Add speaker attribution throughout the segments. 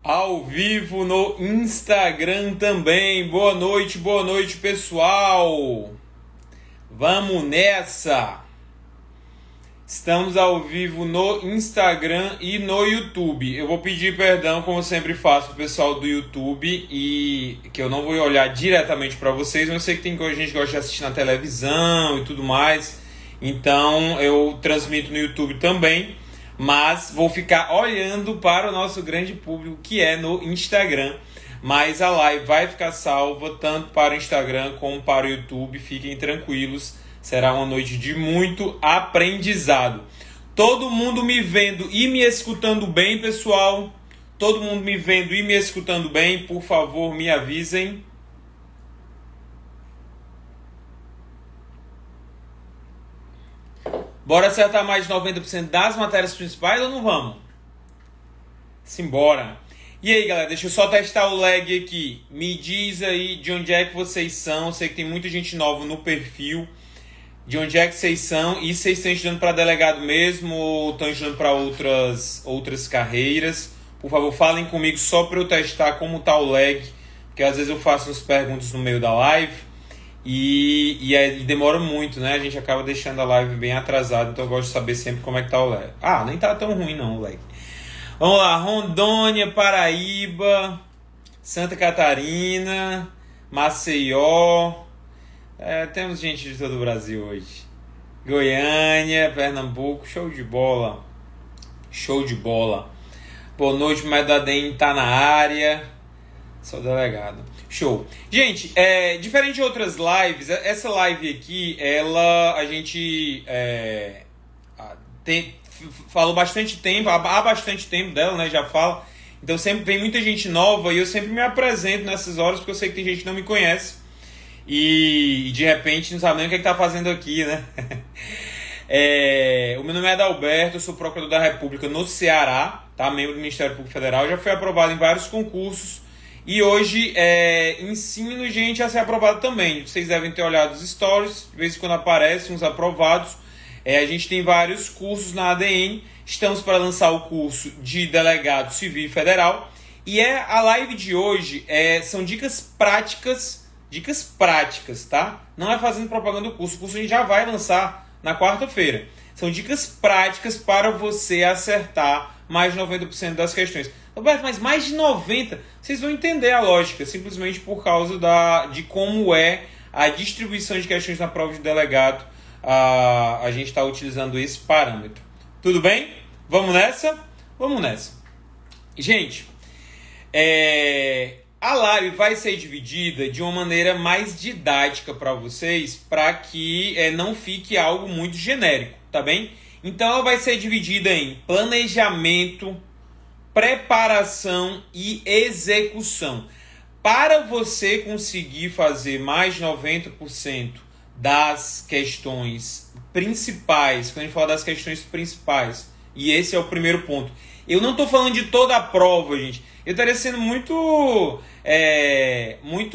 Speaker 1: Ao vivo no Instagram também. Boa noite, pessoal. Vamos nessa. Estamos ao vivo no Instagram e no YouTube. Eu vou pedir perdão, como eu sempre faço, pro pessoal do YouTube, e que eu não vou olhar diretamente para vocês, mas eu sei que tem gente que gosta de assistir na televisão e tudo mais. Então eu transmito no YouTube também, mas vou ficar olhando para o nosso grande público que é no Instagram. Mas a live vai ficar salva tanto para o Instagram como para o YouTube. Fiquem tranquilos, será uma noite de muito aprendizado. Todo mundo me vendo e me escutando bem, pessoal? Todo mundo me vendo e me escutando bem? Por favor, me avisem. Bora acertar mais de 90% das matérias principais ou não vamos? Simbora! E aí, galera, deixa eu só testar o lag aqui. Me diz aí de onde é que vocês são. Sei que tem muita gente nova no perfil. De onde é que vocês são? E vocês estão estudando para delegado mesmo ou estão estudando para outras carreiras? Por favor, falem comigo só para eu testar como tá o lag. Porque às vezes eu faço as perguntas no meio da live e demora muito, né? A gente acaba deixando a live bem atrasada. Então eu gosto de saber sempre como é que tá o lag. Ah, nem tá tão ruim não o lag. Vamos lá, Rondônia, Paraíba, Santa Catarina, Maceió. Temos gente de todo o Brasil hoje. Goiânia, Pernambuco, show de bola. Show de bola. Boa noite, Medadem tá na área. Sou delegado. Show. Gente, diferente de outras lives, essa live aqui, a gente falou bastante tempo, há bastante tempo dela, né? Já falo. Então sempre vem muita gente nova e eu sempre me apresento nessas horas porque eu sei que tem gente que não me conhece. E de repente não sabe nem o que está fazendo aqui, né? O meu nome é Adalberto, eu sou procurador da República no Ceará, tá? Membro do Ministério Público Federal, já fui aprovado em vários concursos e hoje ensino gente a ser aprovado também. Vocês devem ter olhado os stories, de vez em quando aparecem uns aprovados. A gente tem vários cursos na ADN, estamos para lançar o curso de Delegado Civil e Federal e a live de hoje são dicas práticas, tá? Não é fazendo propaganda do curso. O curso a gente já vai lançar na quarta-feira. São dicas práticas para você acertar mais de 90% das questões. Roberto, mas mais de 90%? Vocês vão entender a lógica, simplesmente por causa de como é a distribuição de questões na prova de delegado. A gente está utilizando esse parâmetro. Tudo bem? Vamos nessa? Vamos nessa. Gente, a live vai ser dividida de uma maneira mais didática para vocês, para que não fique algo muito genérico, tá bem? Então ela vai ser dividida em planejamento, preparação e execução. Para você conseguir fazer mais de 90% das questões principais, quando a gente fala das questões principais, e esse é o primeiro ponto. Eu não estou falando de toda a prova, gente. Eu estaria sendo muito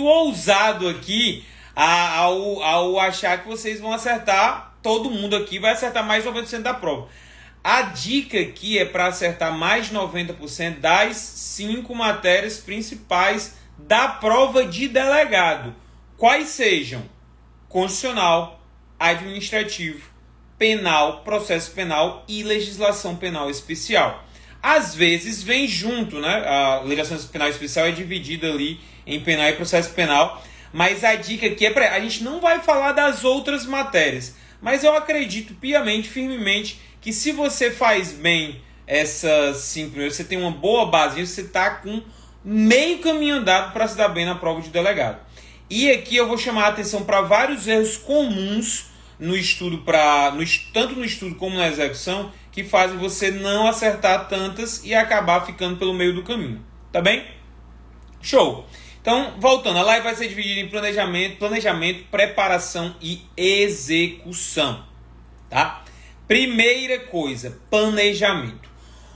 Speaker 1: ousado aqui ao achar que vocês vão acertar, todo mundo aqui vai acertar mais de 90% da prova. A dica aqui é para acertar mais de 90% das 5 matérias principais da prova de delegado. Quais sejam? Constitucional, administrativo, penal, processo penal e legislação penal especial. Às vezes vem junto, né? A legislação penal especial é dividida ali em penal e processo penal, mas a dica aqui a gente não vai falar das outras matérias, mas eu acredito piamente, firmemente, que se você faz bem essas 5 você tem uma boa base, você está com meio caminho andado para se dar bem na prova de delegado. E aqui eu vou chamar a atenção para vários erros comuns no estudo, tanto no estudo como na execução, que fazem você não acertar tantas e acabar ficando pelo meio do caminho. Tá bem? Show! Então, voltando, a live vai ser dividida em planejamento, preparação e execução. Tá? Primeira coisa, planejamento.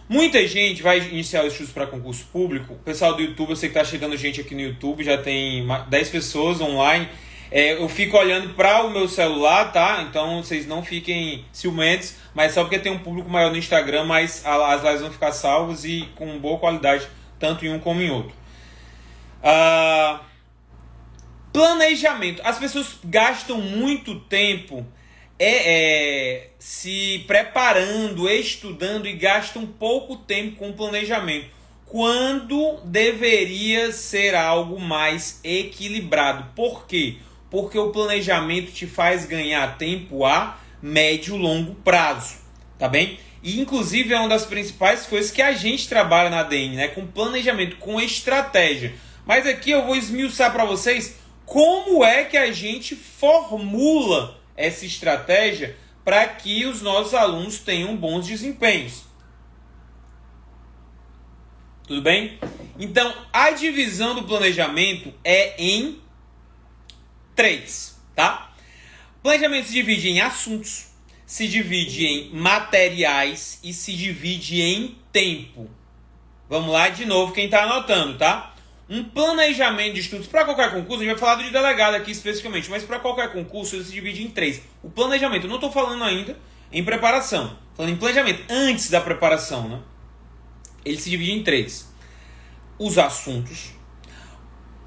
Speaker 1: Muita gente vai iniciar os estudos para concurso público. O pessoal do YouTube, eu sei que está chegando gente aqui no YouTube, já tem 10 pessoas online. Eu fico olhando para o meu celular, tá? Então vocês não fiquem ciumentos, mas só porque tem um público maior no Instagram, mas as lives vão ficar salvas e com boa qualidade tanto em um como em outro. Planejamento. As pessoas gastam muito tempo se preparando, estudando e gastam pouco tempo com planejamento, quando deveria ser algo mais equilibrado. Por quê? Porque o planejamento te faz ganhar tempo a médio e longo prazo, tá bem? E inclusive é uma das principais coisas que a gente trabalha na ADN, né? Com planejamento, com estratégia. Mas aqui eu vou esmiuçar para vocês como é que a gente formula essa estratégia para que os nossos alunos tenham bons desempenhos. Tudo bem? Então, a divisão do planejamento é em 3, tá? Planejamento se divide em assuntos, se divide em materiais e se divide em tempo. Vamos lá de novo, quem está anotando, tá? Um planejamento de estudos para qualquer concurso, a gente vai falar do de delegado aqui especificamente, mas para qualquer concurso ele se divide em 3. O planejamento, eu não estou falando ainda em preparação, falando em planejamento antes da preparação, né? Ele se divide em 3. Os assuntos,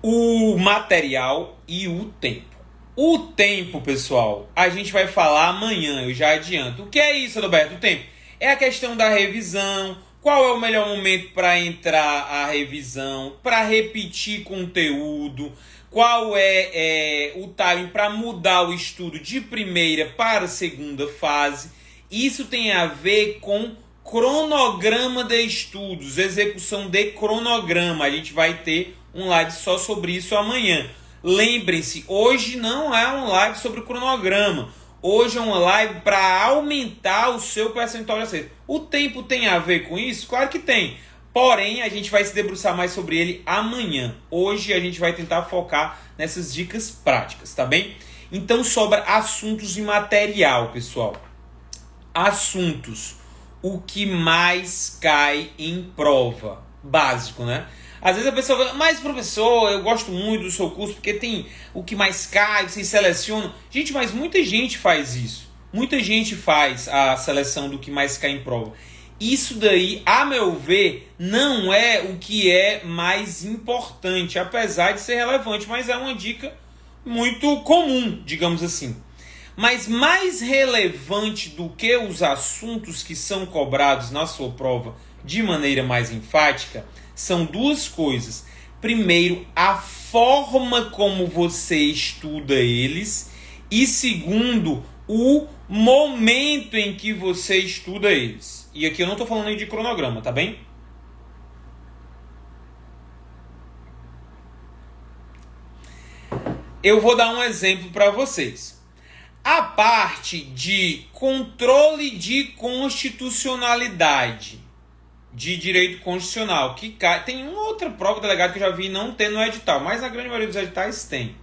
Speaker 1: o material e o tempo. O tempo, pessoal, a gente vai falar amanhã, eu já adianto. O que é isso, Roberto? O tempo é a questão da revisão. Qual é o melhor momento para entrar a revisão, para repetir conteúdo? Qual é o timing para mudar o estudo de primeira para segunda fase? Isso tem a ver com cronograma de estudos, execução de cronograma. A gente vai ter um live só sobre isso amanhã. Lembrem-se, hoje não é um live sobre cronograma. Hoje é uma live para aumentar o seu percentual de acerto. O tempo tem a ver com isso? Claro que tem. Porém, a gente vai se debruçar mais sobre ele amanhã. Hoje a gente vai tentar focar nessas dicas práticas, tá bem? Então sobra assuntos e material, pessoal. Assuntos. O que mais cai em prova. Básico, né? Às vezes a pessoa fala, mas professor, eu gosto muito do seu curso porque tem o que mais cai, vocês selecionam. Gente, mas muita gente faz isso. Muita gente faz a seleção do que mais cai em prova. Isso daí, a meu ver, não é o que é mais importante, apesar de ser relevante, mas é uma dica muito comum, digamos assim. Mas mais relevante do que os assuntos que são cobrados na sua prova de maneira mais enfática, são duas coisas. Primeiro, a forma como você estuda eles. E segundo, o momento em que você estuda eles. E aqui eu não estou falando de cronograma, tá bem? Eu vou dar um exemplo para vocês. A parte de controle de constitucionalidade, de direito constitucional, que tem uma outra prova delegado que eu já vi não ter no edital, mas na grande maioria dos editais tem.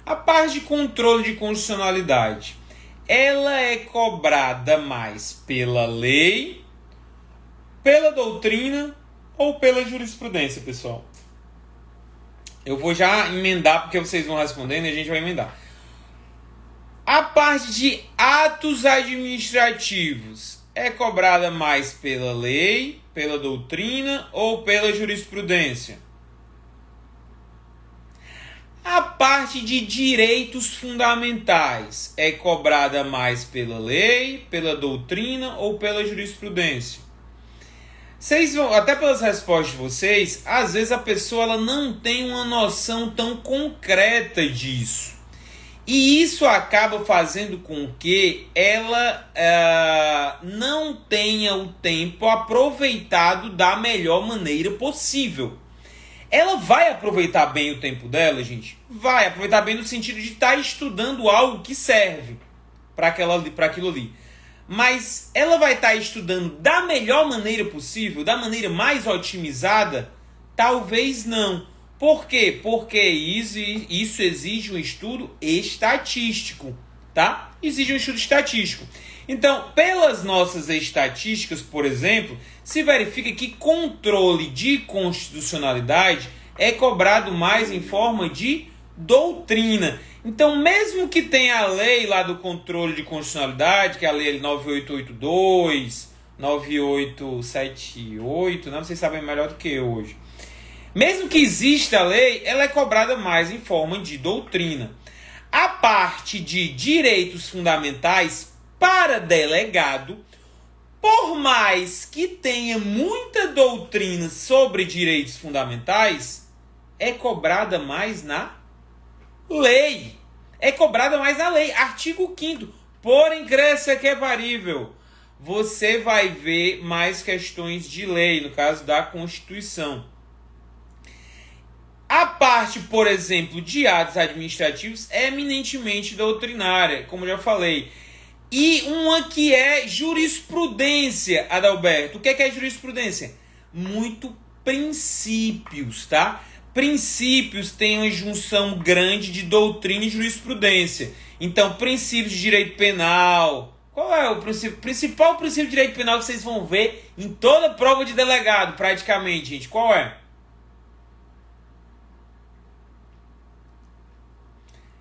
Speaker 1: A parte de controle de constitucionalidade, ela é cobrada mais pela lei, pela doutrina ou pela jurisprudência, pessoal? Eu vou já emendar porque vocês vão respondendo e a gente vai emendar. A parte de atos administrativos é cobrada mais pela lei, pela doutrina ou pela jurisprudência? A parte de direitos fundamentais é cobrada mais pela lei, pela doutrina ou pela jurisprudência? Vocês vão, até pelas respostas de vocês, às vezes a pessoa ela não tem uma noção tão concreta disso. E isso acaba fazendo com que ela não tenha o tempo aproveitado da melhor maneira possível. Ela vai aproveitar bem o tempo dela, gente? Vai aproveitar bem no sentido de estar estudando algo que serve para aquilo ali. Mas ela vai estar estudando da melhor maneira possível, da maneira mais otimizada? Talvez não. Por quê? Porque isso exige um estudo estatístico, tá? Exige um estudo estatístico. Então, pelas nossas estatísticas, por exemplo, se verifica que controle de constitucionalidade é cobrado mais em forma de doutrina. Então, mesmo que tenha a lei lá do controle de constitucionalidade, que é a lei 9882, 9878, não, vocês sabem melhor do que eu hoje. Mesmo que exista a lei, ela é cobrada mais em forma de doutrina. A parte de direitos fundamentais para delegado, por mais que tenha muita doutrina sobre direitos fundamentais, é cobrada mais na lei. É cobrada mais na lei. Artigo 5º. Porém, cresça que é parível. Você vai ver mais questões de lei, no caso da Constituição. A parte, por exemplo, de atos administrativos é eminentemente doutrinária, como eu já falei. E uma que é jurisprudência, Adalberto. O que é jurisprudência? Muito princípios, tá? Princípios têm uma junção grande de doutrina e jurisprudência. Então, princípios de direito penal. Qual é o principal princípio de direito penal que vocês vão ver em toda prova de delegado, praticamente, gente? Qual é?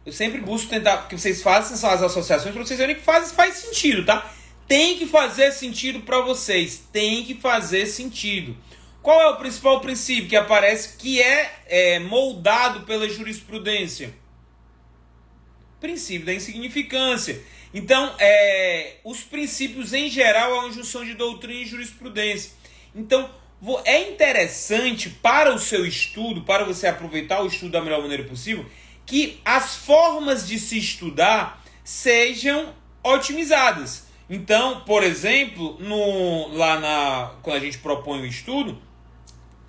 Speaker 1: Eu sempre busco tentar que vocês façam as associações para vocês verem que faz sentido, tá? Tem que fazer sentido para vocês. Tem que fazer sentido. Qual é o principal princípio que aparece que é moldado pela jurisprudência? Princípio da insignificância. Então, os princípios em geral é uma junção de doutrina e jurisprudência. Então, é interessante para o seu estudo, para você aproveitar o estudo da melhor maneira possível, que as formas de se estudar sejam otimizadas. Então, por exemplo, quando a gente propõe o estudo,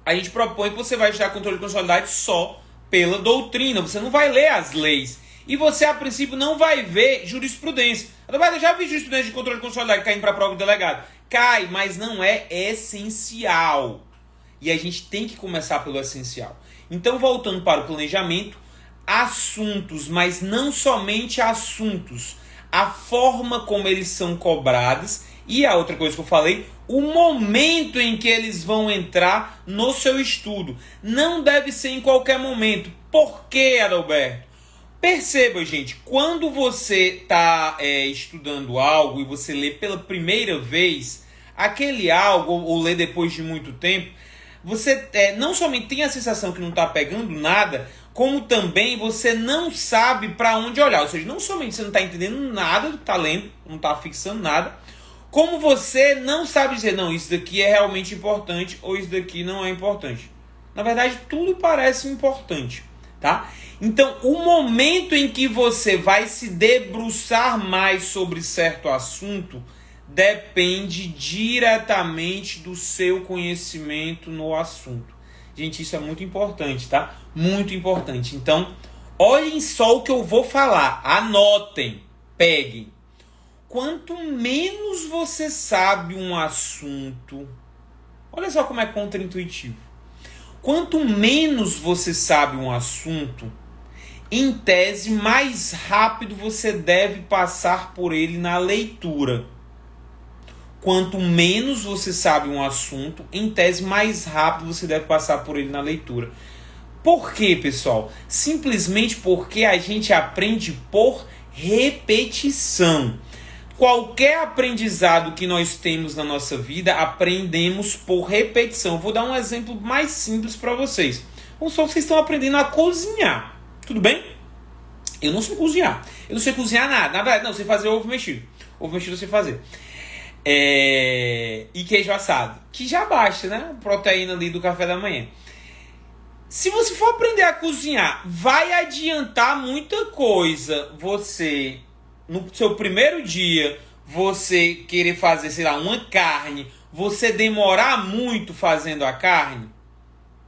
Speaker 1: a gente propõe que você vai estudar controle de constitucionalidade só pela doutrina. Você não vai ler as leis. E você, a princípio, não vai ver jurisprudência. Eu já vi jurisprudência de controle de constitucionalidade caindo para a prova do delegado. Cai, mas não é essencial. E a gente tem que começar pelo essencial. Então, voltando para o planejamento, assuntos, mas não somente assuntos, a forma como eles são cobrados e a outra coisa que eu falei, o momento em que eles vão entrar no seu estudo. Não deve ser em qualquer momento. Por quê, Adalberto? Perceba, gente, quando você está estudando algo e você lê pela primeira vez aquele algo, ou lê depois de muito tempo, você não somente tem a sensação que não está pegando nada, como também você não sabe para onde olhar. Ou seja, não somente você não está entendendo nada do que está lendo, não está fixando nada, como você não sabe dizer, não, isso daqui é realmente importante ou isso daqui não é importante. Na verdade, tudo parece importante, tá? Então, o momento em que você vai se debruçar mais sobre certo assunto depende diretamente do seu conhecimento no assunto. Gente, isso é muito importante, tá? Muito importante. Então, olhem só o que eu vou falar. Anotem. Peguem. Quanto menos você sabe um assunto... Olha só como é contraintuitivo. Quanto menos você sabe um assunto, em tese, mais rápido você deve passar por ele na leitura. Quanto menos você sabe um assunto, em tese, mais rápido você deve passar por ele na leitura. Por quê, pessoal? Simplesmente porque a gente aprende por repetição. Qualquer aprendizado que nós temos na nossa vida, aprendemos por repetição. Vou dar um exemplo mais simples para vocês. Vamos supor que vocês estão aprendendo a cozinhar. Tudo bem? Eu não sei cozinhar. Eu não sei cozinhar nada. Na verdade, não, eu sei fazer ovo mexido. Ovo mexido eu sei fazer. E queijo assado, que já basta, né? Proteína ali do café da manhã. Se você for aprender a cozinhar, vai adiantar muita coisa você, no seu primeiro dia, você querer fazer, sei lá, uma carne, você demorar muito fazendo a carne,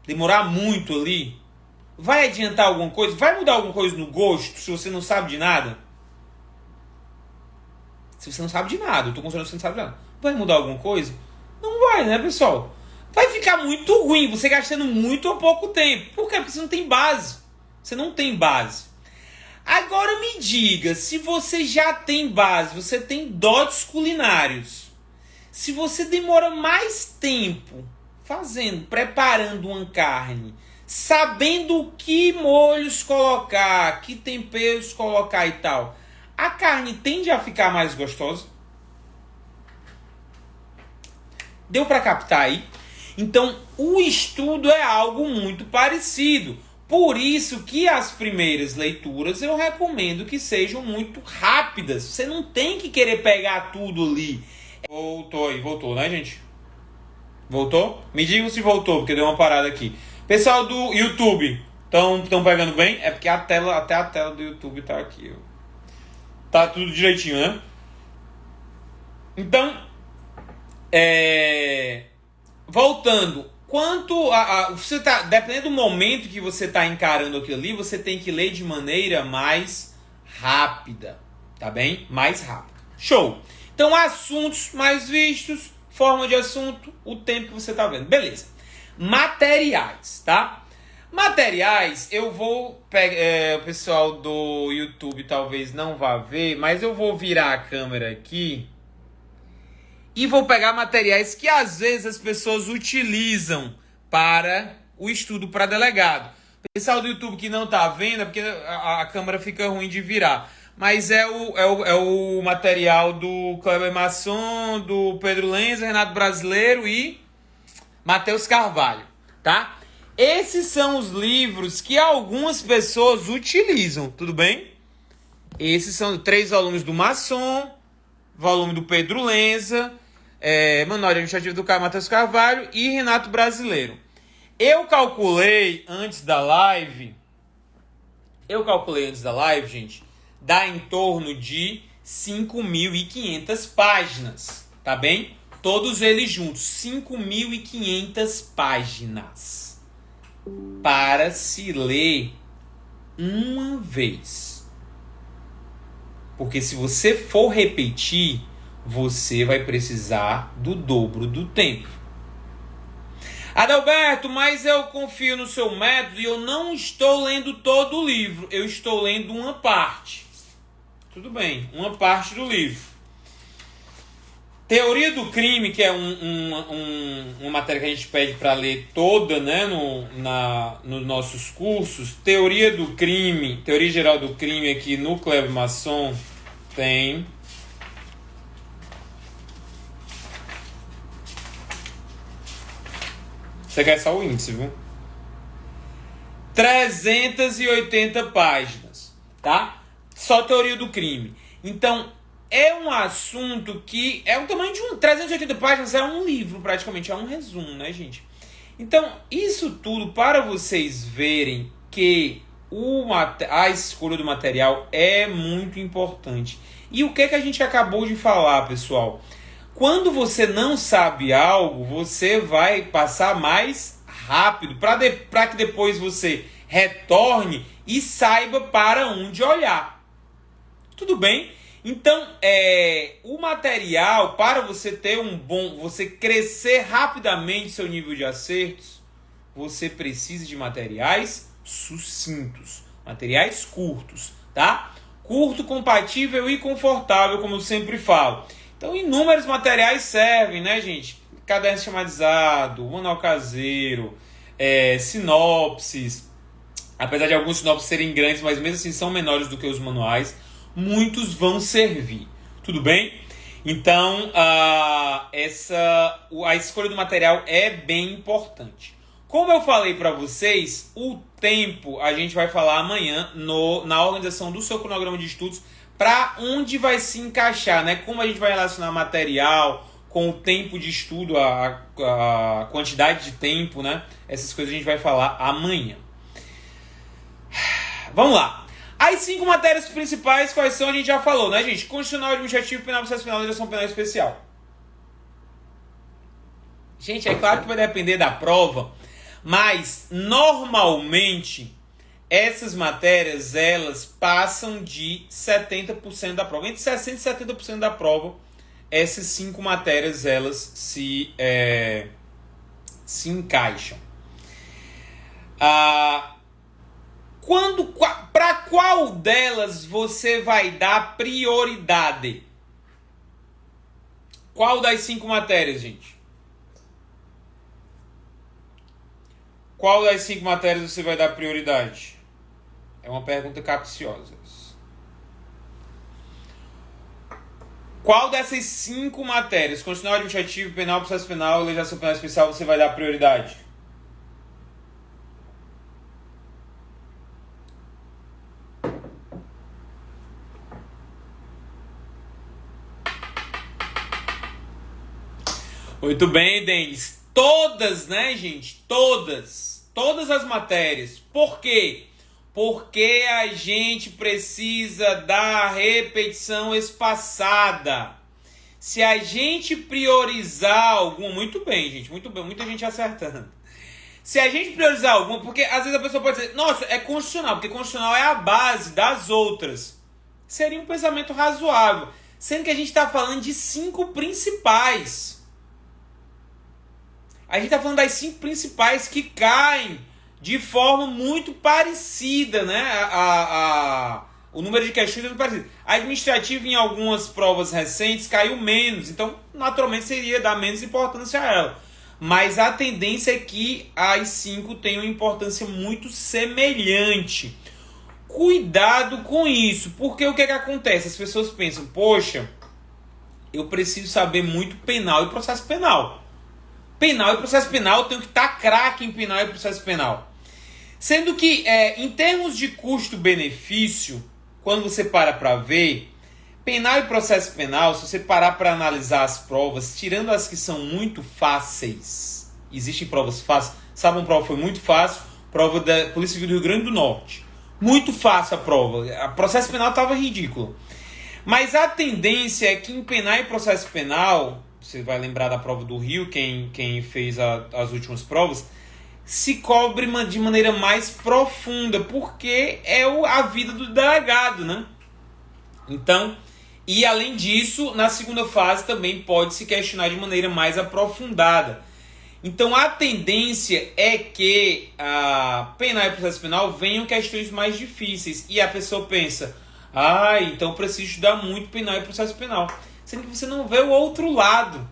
Speaker 1: demorar muito ali, vai adiantar alguma coisa? Vai mudar alguma coisa no gosto se você não sabe de nada? Se você não sabe de nada, eu tô considerando que você não sabe de nada. Vai mudar alguma coisa? Não vai, né, pessoal? Vai ficar muito ruim, você gastando muito ou pouco tempo. Por quê? Porque você não tem base. Você não tem base. Agora me diga, se você já tem base, você tem dotes culinários. Se você demora mais tempo preparando uma carne, sabendo que molhos colocar, que temperos colocar e tal, a carne tende a ficar mais gostosa? Deu para captar aí? Então, o estudo é algo muito parecido. Por isso que as primeiras leituras eu recomendo que sejam muito rápidas. Você não tem que querer pegar tudo ali. Voltou, né, gente? Voltou? Me digam se voltou, porque deu uma parada aqui. Pessoal do YouTube, estão pegando bem? É porque até a tela do YouTube tá aqui. Tá tudo direitinho, né? Então, voltando, você tá, dependendo do momento que você está encarando aquilo ali, você tem que ler de maneira mais rápida, tá bem? Mais rápido. Show! Então, assuntos mais vistos, forma de assunto, o tempo que você está vendo. Beleza. Materiais, tá? Materiais, eu vou pegar... o pessoal do YouTube talvez não vá ver, mas eu vou virar a câmera aqui e vou pegar materiais que às vezes as pessoas utilizam para o estudo para delegado. O pessoal do YouTube que não está vendo é porque a câmera fica ruim de virar. Mas é o material do Kleber Masson, do Pedro Lenza, Renato Brasileiro e Matheus Carvalho, tá? Esses são os livros que algumas pessoas utilizam, tudo bem? Esses são 3 volumes do Masson, volume do Pedro Lenza, Manual Administrativo do Matheus Carvalho e Renato Brasileiro. Eu calculei antes da live, gente, dá em torno de 5.500 páginas, tá bem? Todos eles juntos, 5.500 páginas para se ler uma vez. Porque se você for repetir, você vai precisar do dobro do tempo. Adalberto, mas eu confio no seu método e eu não estou lendo todo o livro. Eu estou lendo uma parte. Tudo bem, uma parte do livro. Teoria do crime, que é uma matéria que a gente pede para ler toda, né, nos nossos cursos. Teoria do crime, teoria geral do crime aqui no Kleber Masson tem... Você quer só o índice, viu? 380 páginas, tá? Só teoria do crime. Então, é um assunto que é o tamanho de 380 páginas, é um livro praticamente, é um resumo, né, gente? Então, isso tudo para vocês verem que a escolha do material é muito importante. E o que a gente acabou de falar, pessoal? Quando você não sabe algo, você vai passar mais rápido para que depois você retorne e saiba para onde olhar. Tudo bem? Então, o material, para você ter você crescer rapidamente seu nível de acertos, você precisa de materiais sucintos, materiais curtos, tá? Curto, compatível e confortável, como eu sempre falo. Então, inúmeros materiais servem, né, gente? Caderno esquematizado, manual caseiro, sinopses. Apesar de alguns sinopses serem grandes, mas mesmo assim são menores do que os manuais, muitos vão servir. Tudo bem? Então, a escolha do material é bem importante. Como eu falei para vocês, o tempo a gente vai falar amanhã na organização do seu cronograma de estudos, para onde vai se encaixar, né? Como a gente vai relacionar material com o tempo de estudo, a quantidade de tempo, né? Essas coisas a gente vai falar amanhã. Vamos lá. As 5 matérias principais, quais são? A gente já falou, né, gente? Constitucional, Administrativo, Penal, Processo Penal e Legislação Penal Especial. Gente, é claro que vai depender da prova, mas normalmente essas matérias, elas passam de 70% da prova. Entre 60% e 70% da prova, essas 5 matérias, elas se encaixam. Para qual delas você vai dar prioridade? Qual das 5 matérias, gente? Qual das 5 matérias você vai dar prioridade? É uma pergunta capciosa. Qual dessas 5 matérias, constitucional, administrativo, penal, processo penal, legislação penal especial, você vai dar prioridade? Muito bem, Denis. Todas, né, gente? Todas as matérias. Por quê? Porque a gente precisa da repetição espaçada. Se a gente priorizar alguma... Muito bem, gente. Muito bem. Muita gente acertando. Se a gente priorizar alguma... Porque às vezes a pessoa pode dizer... Nossa, é constitucional. Porque constitucional é a base das outras. Seria um pensamento razoável. Sendo que a gente está falando de 5 principais. A gente está falando das 5 principais que caem de forma muito parecida, né? O número de questões é muito parecido. A administrativa, em algumas provas recentes, caiu menos. Então, naturalmente, seria dar menos importância a ela. Mas a tendência é que as 5 tenham importância muito semelhante. Cuidado com isso. Porque o que é que acontece? As pessoas pensam, poxa, eu preciso saber muito penal e processo penal. Penal e processo penal, eu tenho que estar craque em penal e processo penal. Sendo que, em termos de custo-benefício, quando você para ver, penal e processo penal, se você parar para analisar as provas, tirando as que são muito fáceis, existem provas fáceis, sabe uma prova que foi muito fácil? Prova da Polícia Civil do Rio Grande do Norte. Muito fácil a prova, o processo penal estava ridículo. Mas a tendência é que em penal e processo penal... Você vai lembrar da prova do Rio, quem fez as últimas provas, se cobre de maneira mais profunda, porque é a vida do delegado, né? Então, e além disso, na segunda fase também pode se questionar de maneira mais aprofundada. Então, a tendência é que a penal e processo penal venham questões mais difíceis. E a pessoa pensa, então preciso estudar muito penal e processo penal. Sendo que você não vê o outro lado.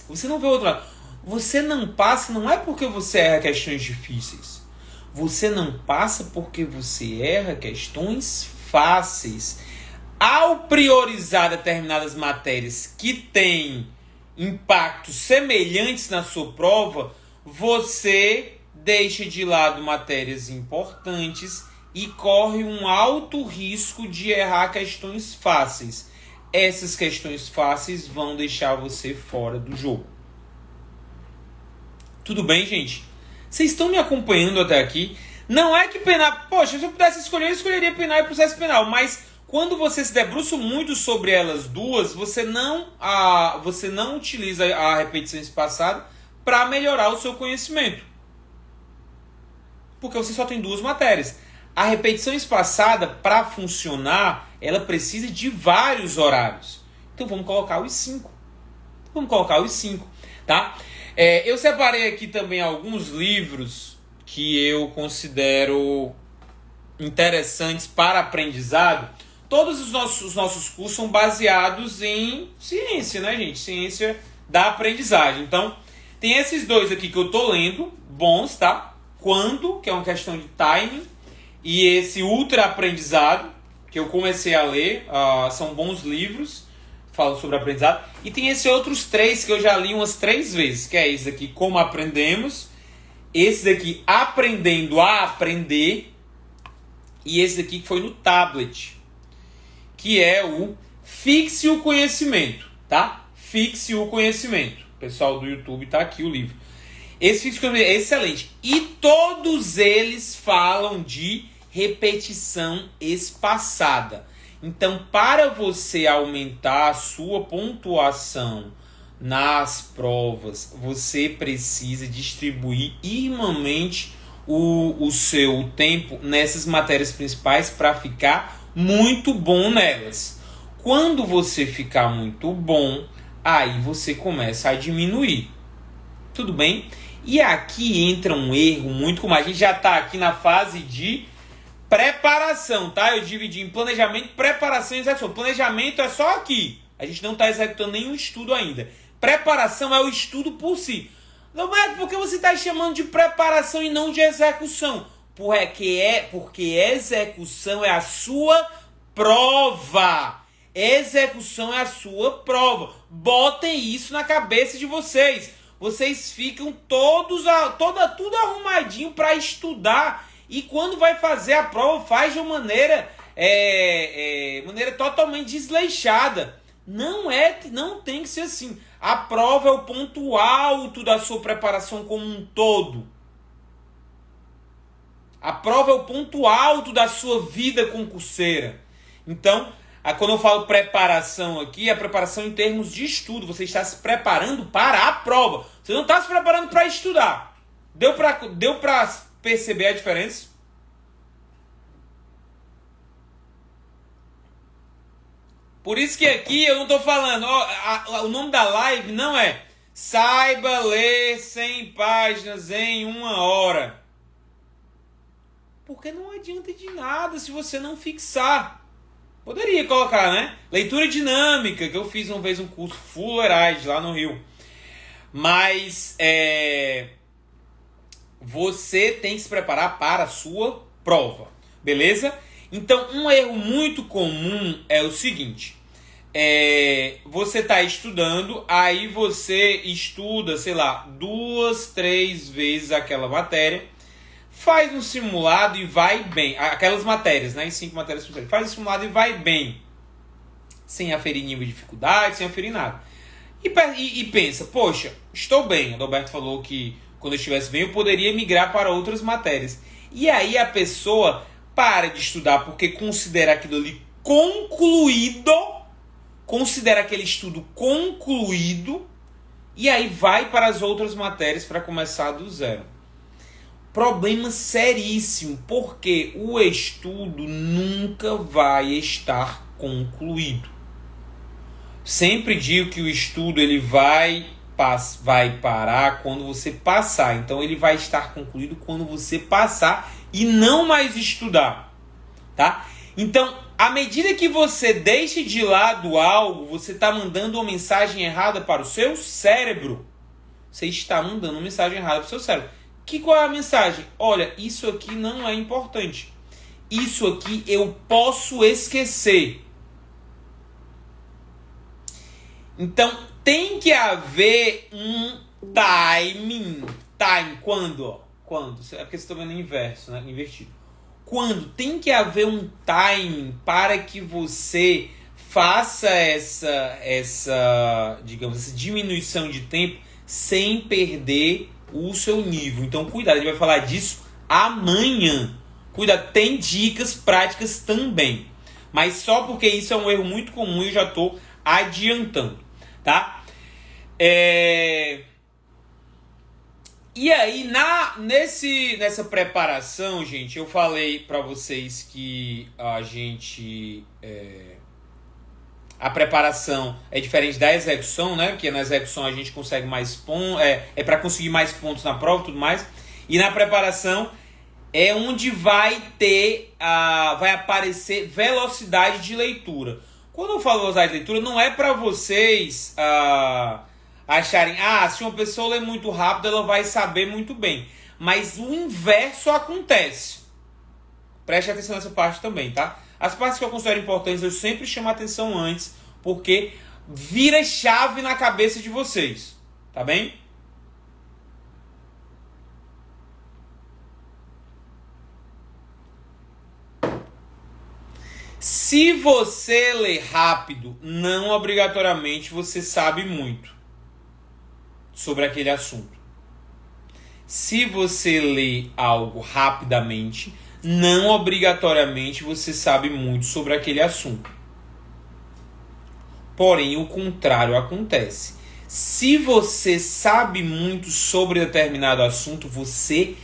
Speaker 1: Você não vê o outro lado. Você não passa, não é porque você erra questões difíceis. Você não passa porque você erra questões fáceis. Ao priorizar determinadas matérias que têm impactos semelhantes na sua prova, você deixa de lado matérias importantes e corre um alto risco de errar questões fáceis. Essas questões fáceis vão deixar você fora do jogo. Tudo bem, gente? Vocês estão me acompanhando até aqui? Não é que penal... Poxa, se eu pudesse escolher, eu escolheria penal e processo penal. Mas quando você se debruça muito sobre elas duas, você não utiliza a repetição espaçada para melhorar o seu conhecimento. Porque você só tem 2 matérias. A repetição espaçada, para funcionar, ela precisa de vários horários. Então vamos colocar os 5. Tá? Eu separei aqui também alguns livros que eu considero interessantes para aprendizado. Todos os nossos cursos são baseados em ciência, né, gente? Ciência da aprendizagem. Então, tem esses 2 aqui que eu tô lendo, bons, tá? Quando, que é uma questão de timing, e esse Ultra Aprendizado, que eu comecei a ler, são bons livros, falam sobre aprendizado. E tem esses outros 3 que eu já li umas 3 vezes, que é esse aqui, Como Aprendemos, esse daqui, Aprendendo a Aprender, e esse daqui que foi no tablet, que é o Fixe o Conhecimento, tá? Fixe o Conhecimento. O pessoal do YouTube tá aqui o livro. Esse Fixe o Conhecimento é excelente. E todos eles falam de repetição espaçada. Então, para você aumentar a sua pontuação nas provas, você precisa distribuir irmãmente o seu tempo nessas matérias principais para ficar muito bom nelas. Quando você ficar muito bom, aí você começa a diminuir. Tudo bem? E aqui entra um erro muito comum. A gente já está aqui na fase de preparação, tá? Eu dividi em planejamento, preparação e execução. Planejamento é só aqui. A gente não está executando nenhum estudo ainda. Preparação é o estudo por si. Não é porque você está chamando de preparação e não de execução. Porque execução é a sua prova. Execução é a sua prova. Botem isso na cabeça de vocês. Vocês ficam tudo arrumadinho para estudar. E quando vai fazer a prova, faz de uma maneira totalmente desleixada. Não tem que ser assim. A prova é o ponto alto da sua preparação como um todo. A prova é o ponto alto da sua vida concurseira. Então, quando eu falo preparação aqui, é preparação em termos de estudo. Você está se preparando para a prova. Você não está se preparando para estudar. Deu para perceber a diferença? Por isso que aqui eu não estou falando, o nome da live não é saiba ler 100 páginas em 1 hora. Porque não adianta de nada se você não fixar. Poderia colocar, né? Leitura dinâmica, que eu fiz uma vez um curso Fulleride lá no Rio. Mas você tem que se preparar para a sua prova. Beleza? Então, um erro muito comum é o seguinte. Você está estudando, aí você estuda, sei lá, 2, 3 vezes aquela matéria, faz um simulado e vai bem. Aquelas matérias, né? Em 5 matérias, faz um simulado e vai bem. Sem aferir nível de dificuldade, sem aferir nada. E pensa, poxa, estou bem. O Adalberto falou que quando eu estivesse bem eu poderia migrar para outras matérias. E aí a pessoa para de estudar porque considera aquilo ali concluído, considera aquele estudo concluído, e aí vai para as outras matérias para começar do zero. Problema seríssimo, porque o estudo nunca vai estar concluído. Sempre digo que o estudo ele vai parar quando você passar. Então ele vai estar concluído quando você passar e não mais estudar, tá? Então, à medida que você deixa de lado algo, você está mandando uma mensagem errada para o seu cérebro. Você está mandando uma mensagem errada para o seu cérebro. Qual é a mensagem? Olha, isso aqui não é importante. Isso aqui eu posso esquecer. Então, tem que haver um timing. Quando? É porque você está vendo inverso, né? Invertido. Quando? Tem que haver um timing para que você faça essa diminuição de tempo sem perder o seu nível. Então, cuidado, a gente vai falar disso amanhã. Cuidado, tem dicas práticas também. Mas só porque isso é um erro muito comum, eu já estou adiantando, tá? E aí, nessa preparação, gente, eu falei para vocês que a preparação é diferente da execução, né? Porque na execução a gente consegue mais pontos, para conseguir mais pontos na prova e tudo mais. E na preparação é onde vai aparecer velocidade de leitura. Quando eu falo velocidade de leitura, não é para vocês acharem, se uma pessoa lê muito rápido, ela vai saber muito bem. Mas o inverso acontece. Preste atenção nessa parte também, tá? As partes que eu considero importantes, eu sempre chamo a atenção antes, porque vira chave na cabeça de vocês, tá bem? Se você lê rápido, não obrigatoriamente você sabe muito sobre aquele assunto. Se você lê algo rapidamente, não obrigatoriamente você sabe muito sobre aquele assunto. Porém, o contrário acontece. Se você sabe muito sobre determinado assunto, você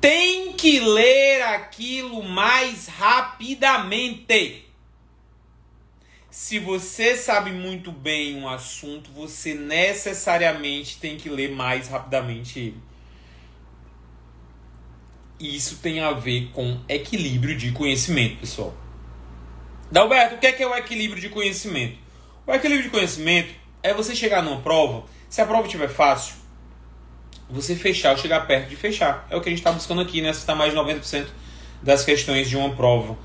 Speaker 1: tem que ler aquilo mais rapidamente. Se você sabe muito bem um assunto, você necessariamente tem que ler mais rapidamente ele. E isso tem a ver com equilíbrio de conhecimento, pessoal. Dalberto, o que é o equilíbrio de conhecimento? O equilíbrio de conhecimento é você chegar numa prova, se a prova estiver fácil, você fechar ou chegar perto de fechar. É o que a gente está buscando aqui, né? Acertar mais de 90% das questões de uma prova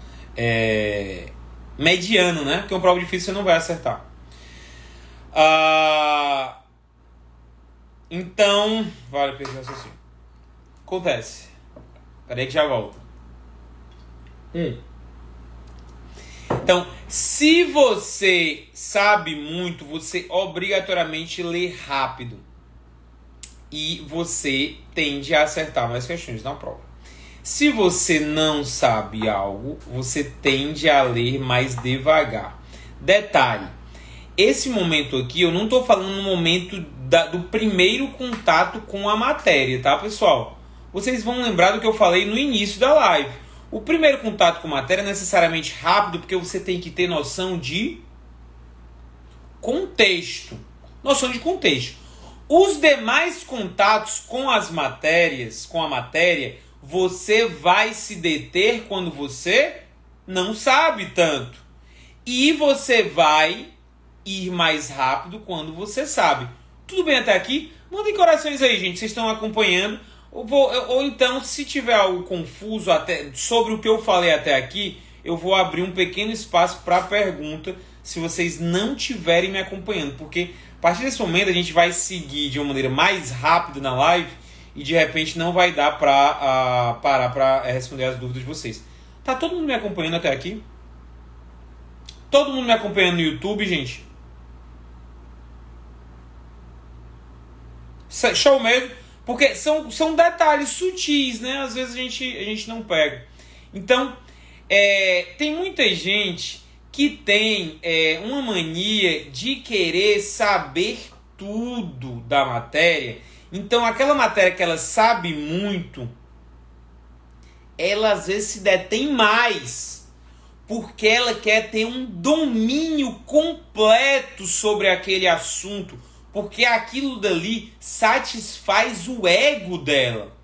Speaker 1: mediano, né? Porque uma prova difícil você não vai acertar. Então, vale pensar assim. Acontece. Peraí que já volto. Então, se você sabe muito, você obrigatoriamente lê rápido. E você tende a acertar mais questões na prova. Se você não sabe algo, você tende a ler mais devagar. Detalhe, esse momento aqui, eu não estou falando no momento do primeiro contato com a matéria, tá, pessoal? Vocês vão lembrar do que eu falei no início da live. O primeiro contato com a matéria é necessariamente rápido, porque você tem que ter noção de contexto. Noção de contexto. Os demais contatos com as matérias, com a matéria, você vai se deter quando você não sabe tanto. E você vai ir mais rápido quando você sabe. Tudo bem até aqui? Mandem corações aí, gente. Vocês estão acompanhando? Ou então, se tiver algo confuso até sobre o que eu falei até aqui, eu vou abrir um pequeno espaço para pergunta se vocês não estiverem me acompanhando. Porque a partir desse momento a gente vai seguir de uma maneira mais rápida na live e de repente não vai dar para parar para responder as dúvidas de vocês. Tá todo mundo me acompanhando até aqui? Todo mundo me acompanhando no YouTube, gente? Show mesmo? Porque são detalhes sutis, né? Às vezes a gente não pega. Então, tem muita gente que tem uma mania de querer saber tudo da matéria. Então, aquela matéria que ela sabe muito, ela às vezes se detém mais, porque ela quer ter um domínio completo sobre aquele assunto, porque aquilo dali satisfaz o ego dela.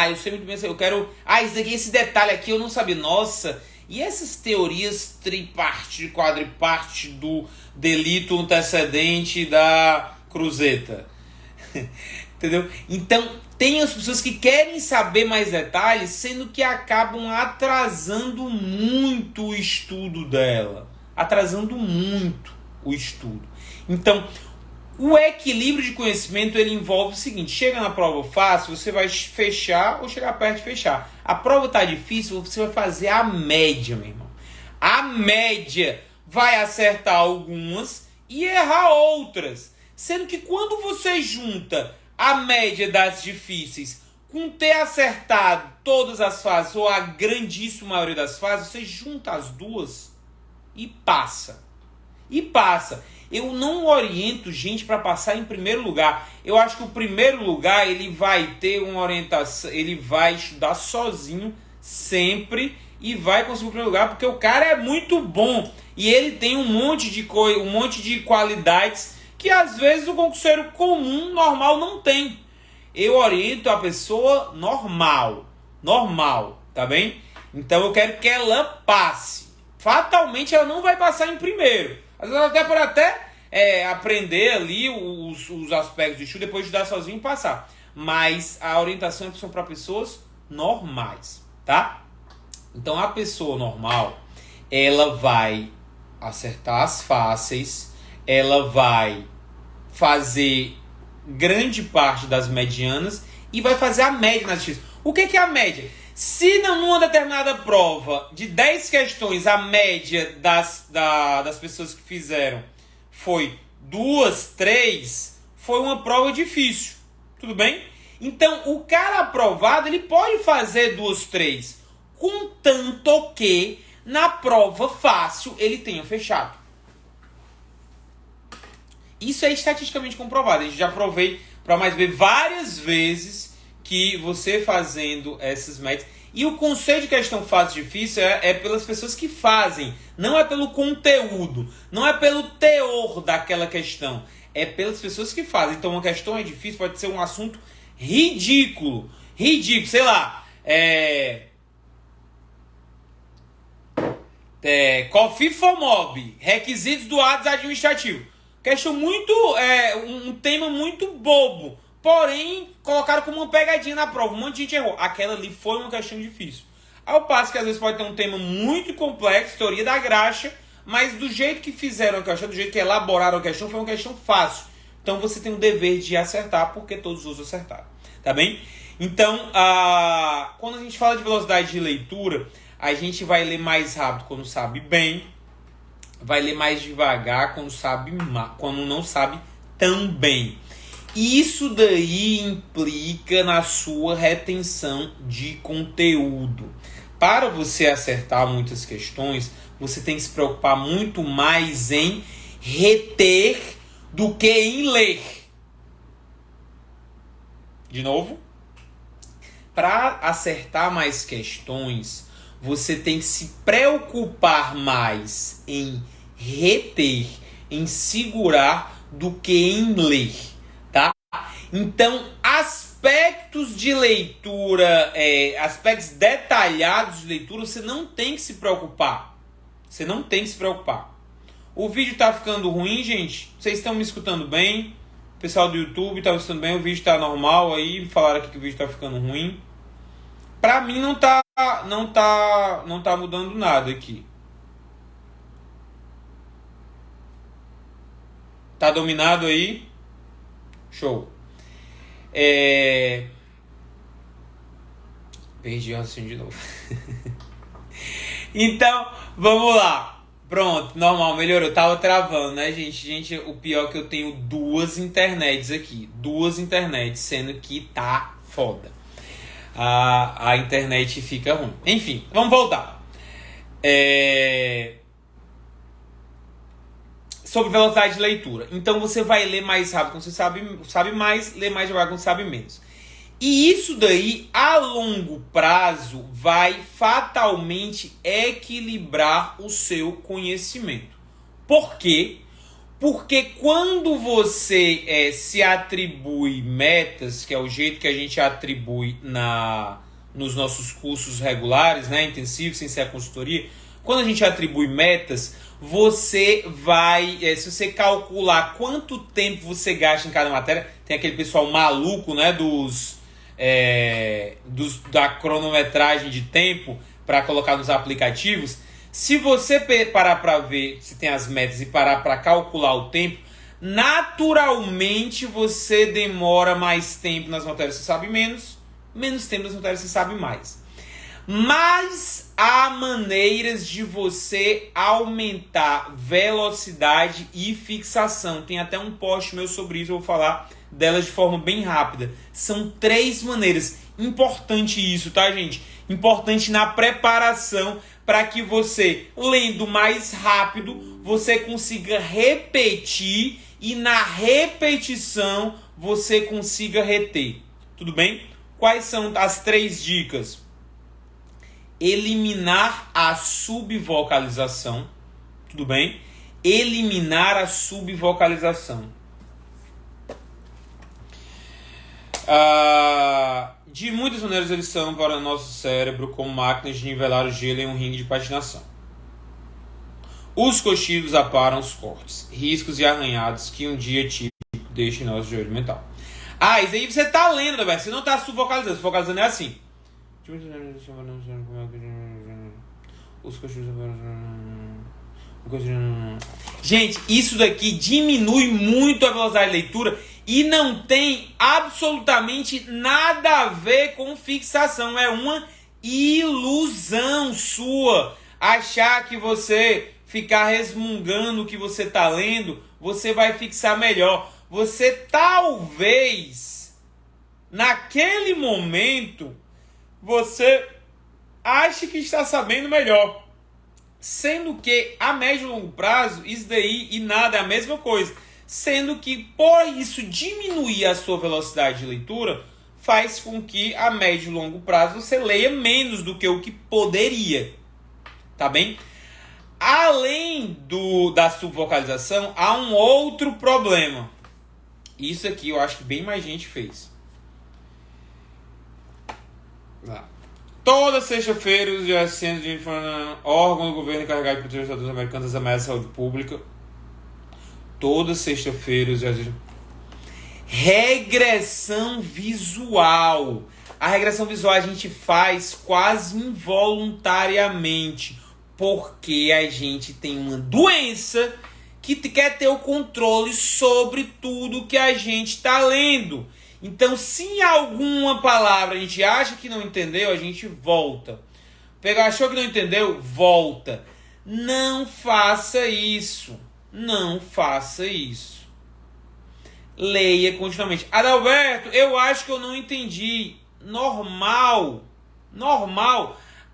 Speaker 1: Eu sei muito bem, eu quero... esse detalhe aqui eu não sabia. Nossa, e essas teorias triparte, quadriparte do delito antecedente da cruzeta? Entendeu? Então, tem as pessoas que querem saber mais detalhes, sendo que acabam atrasando muito o estudo dela. Atrasando muito o estudo. Então, o equilíbrio de conhecimento, ele envolve o seguinte: chega na prova fácil, você vai fechar ou chegar perto de fechar. A prova está difícil, você vai fazer a média, meu irmão. A média vai acertar algumas e errar outras. Sendo que quando você junta a média das difíceis com ter acertado todas as fases, ou a grandíssima maioria das fases, você junta as duas e passa. E passa. Eu não oriento gente para passar em primeiro lugar. Eu acho que o primeiro lugar ele vai ter uma orientação, ele vai estudar sozinho sempre e vai conseguir o primeiro lugar, porque o cara é muito bom e ele tem um monte de qualidades que às vezes o concurseiro comum, normal, não tem. Eu oriento a pessoa normal, tá bem? Então eu quero que ela passe. Fatalmente ela não vai passar em primeiro. Às vezes ela até pode aprender ali os aspectos do estudo, depois estudar sozinho e passar. Mas a orientação é para pessoas normais, tá? Então a pessoa normal, ela vai acertar as fáceis, ela vai fazer grande parte das medianas e vai fazer a média nas difíceis. O que é a média? Se numa determinada prova de 10 questões a média das pessoas que fizeram foi 2, 3, foi uma prova difícil. Tudo bem? Então, o cara aprovado, ele pode fazer 2, 3, contanto que na prova fácil ele tenha fechado. Isso é estatisticamente comprovado. A gente já provei para mais ver várias vezes que você fazendo essas médias... E o conceito de questão fácil e difícil é pelas pessoas que fazem. Não é pelo conteúdo. Não é pelo teor daquela questão. É pelas pessoas que fazem. Então uma questão é difícil, pode ser um assunto ridículo. Ridículo, sei lá. COFIFOMOB, requisitos do ato administrativo. Questão muito... um tema muito bobo. Porém, colocaram como uma pegadinha na prova. Um monte de gente errou. Aquela ali foi uma questão difícil. Ao passo que às vezes pode ter um tema muito complexo, teoria da graxa, mas do jeito que fizeram a questão, do jeito que elaboraram a questão, foi uma questão fácil. Então você tem o dever de acertar, porque todos os acertaram. Tá bem? Então, quando a gente fala de velocidade de leitura, a gente vai ler mais rápido quando sabe bem, vai ler mais devagar quando não sabe tão bem. Isso daí implica na sua retenção de conteúdo. Para você acertar muitas questões, você tem que se preocupar muito mais em reter do que em ler. De novo, para acertar mais questões, você tem que se preocupar mais em reter, em segurar, do que em ler, tá? Então, aspectos de leitura, aspectos detalhados de leitura, você não tem que se preocupar. Você não tem que se preocupar. O vídeo tá ficando ruim, gente? Vocês estão me escutando bem? O pessoal do YouTube tá me escutando bem? O vídeo tá normal aí? Falaram aqui que o vídeo tá ficando ruim. Pra mim não tá mudando nada aqui. Tá dominado aí? Show. Perdi o raciocínio de novo. Então, vamos lá. Pronto, normal, melhorou. Tava travando, né, gente? Gente, o pior é que eu tenho duas internets aqui. Duas internets, sendo que tá foda. A internet fica ruim. Enfim, vamos voltar. Sobre velocidade de leitura. Então você vai ler mais rápido quando você sabe mais, ler mais devagar quando sabe menos. E isso daí, a longo prazo, vai fatalmente equilibrar o seu conhecimento. Por quê? Porque quando você se atribui metas, que é o jeito que a gente atribui nos nossos cursos regulares, né, intensivos, sem ser a consultoria, quando a gente atribui metas, você vai, se você calcular quanto tempo você gasta em cada matéria, tem aquele pessoal maluco, né, da cronometragem de tempo para colocar nos aplicativos. Se você parar para ver se tem as metas e parar para calcular o tempo, naturalmente você demora mais tempo nas matérias que você sabe menos tempo nas matérias que você sabe mais. Mas há maneiras de você aumentar velocidade e fixação. Tem até um post meu sobre isso, eu vou falar delas de forma bem rápida. São 3 maneiras. Importante isso, tá, gente? Importante na preparação para que você, lendo mais rápido, você consiga repetir e na repetição você consiga reter. Tudo bem? Quais são as 3 dicas? Eliminar a subvocalização. Tudo bem? Eliminar a subvocalização. De muitas maneiras eles são para o nosso cérebro como máquinas de nivelar o gelo em um ringue de patinação. Os cochilos aparam os cortes, riscos e arranhados que um dia deixam em nosso joelho mental. Isso aí você tá lendo, Roberto. Você não tá subvocalizando. Subvocalizando é assim. Os cochilos aparam. Gente, isso daqui diminui muito a velocidade de leitura e não tem absolutamente nada a ver com fixação. É uma ilusão sua achar que você ficar resmungando o que você está lendo, você vai fixar melhor. Você talvez, naquele momento, você ache que está sabendo melhor. Sendo que a médio e longo prazo, isso daí e nada é a mesma coisa. Sendo que, por isso, diminuir a sua velocidade de leitura faz com que a médio e longo prazo você leia menos do que o que poderia. Tá bem? Além da subvocalização, há um outro problema. Isso aqui eu acho que bem mais gente fez. Toda sexta-feira, os assistentes de órgão do governo encarregado de proteger os Estados Americanos das ameaças à saúde pública. Toda sexta-feira, os Regressão visual. A regressão visual a gente faz quase involuntariamente, porque a gente tem uma doença que quer ter o controle sobre tudo que a gente está lendo. Então, se em alguma palavra a gente acha que não entendeu, a gente volta. Achou que não entendeu? Volta. Não faça isso. Não faça isso. Leia continuamente. Adalberto, eu acho que eu não entendi. Normal.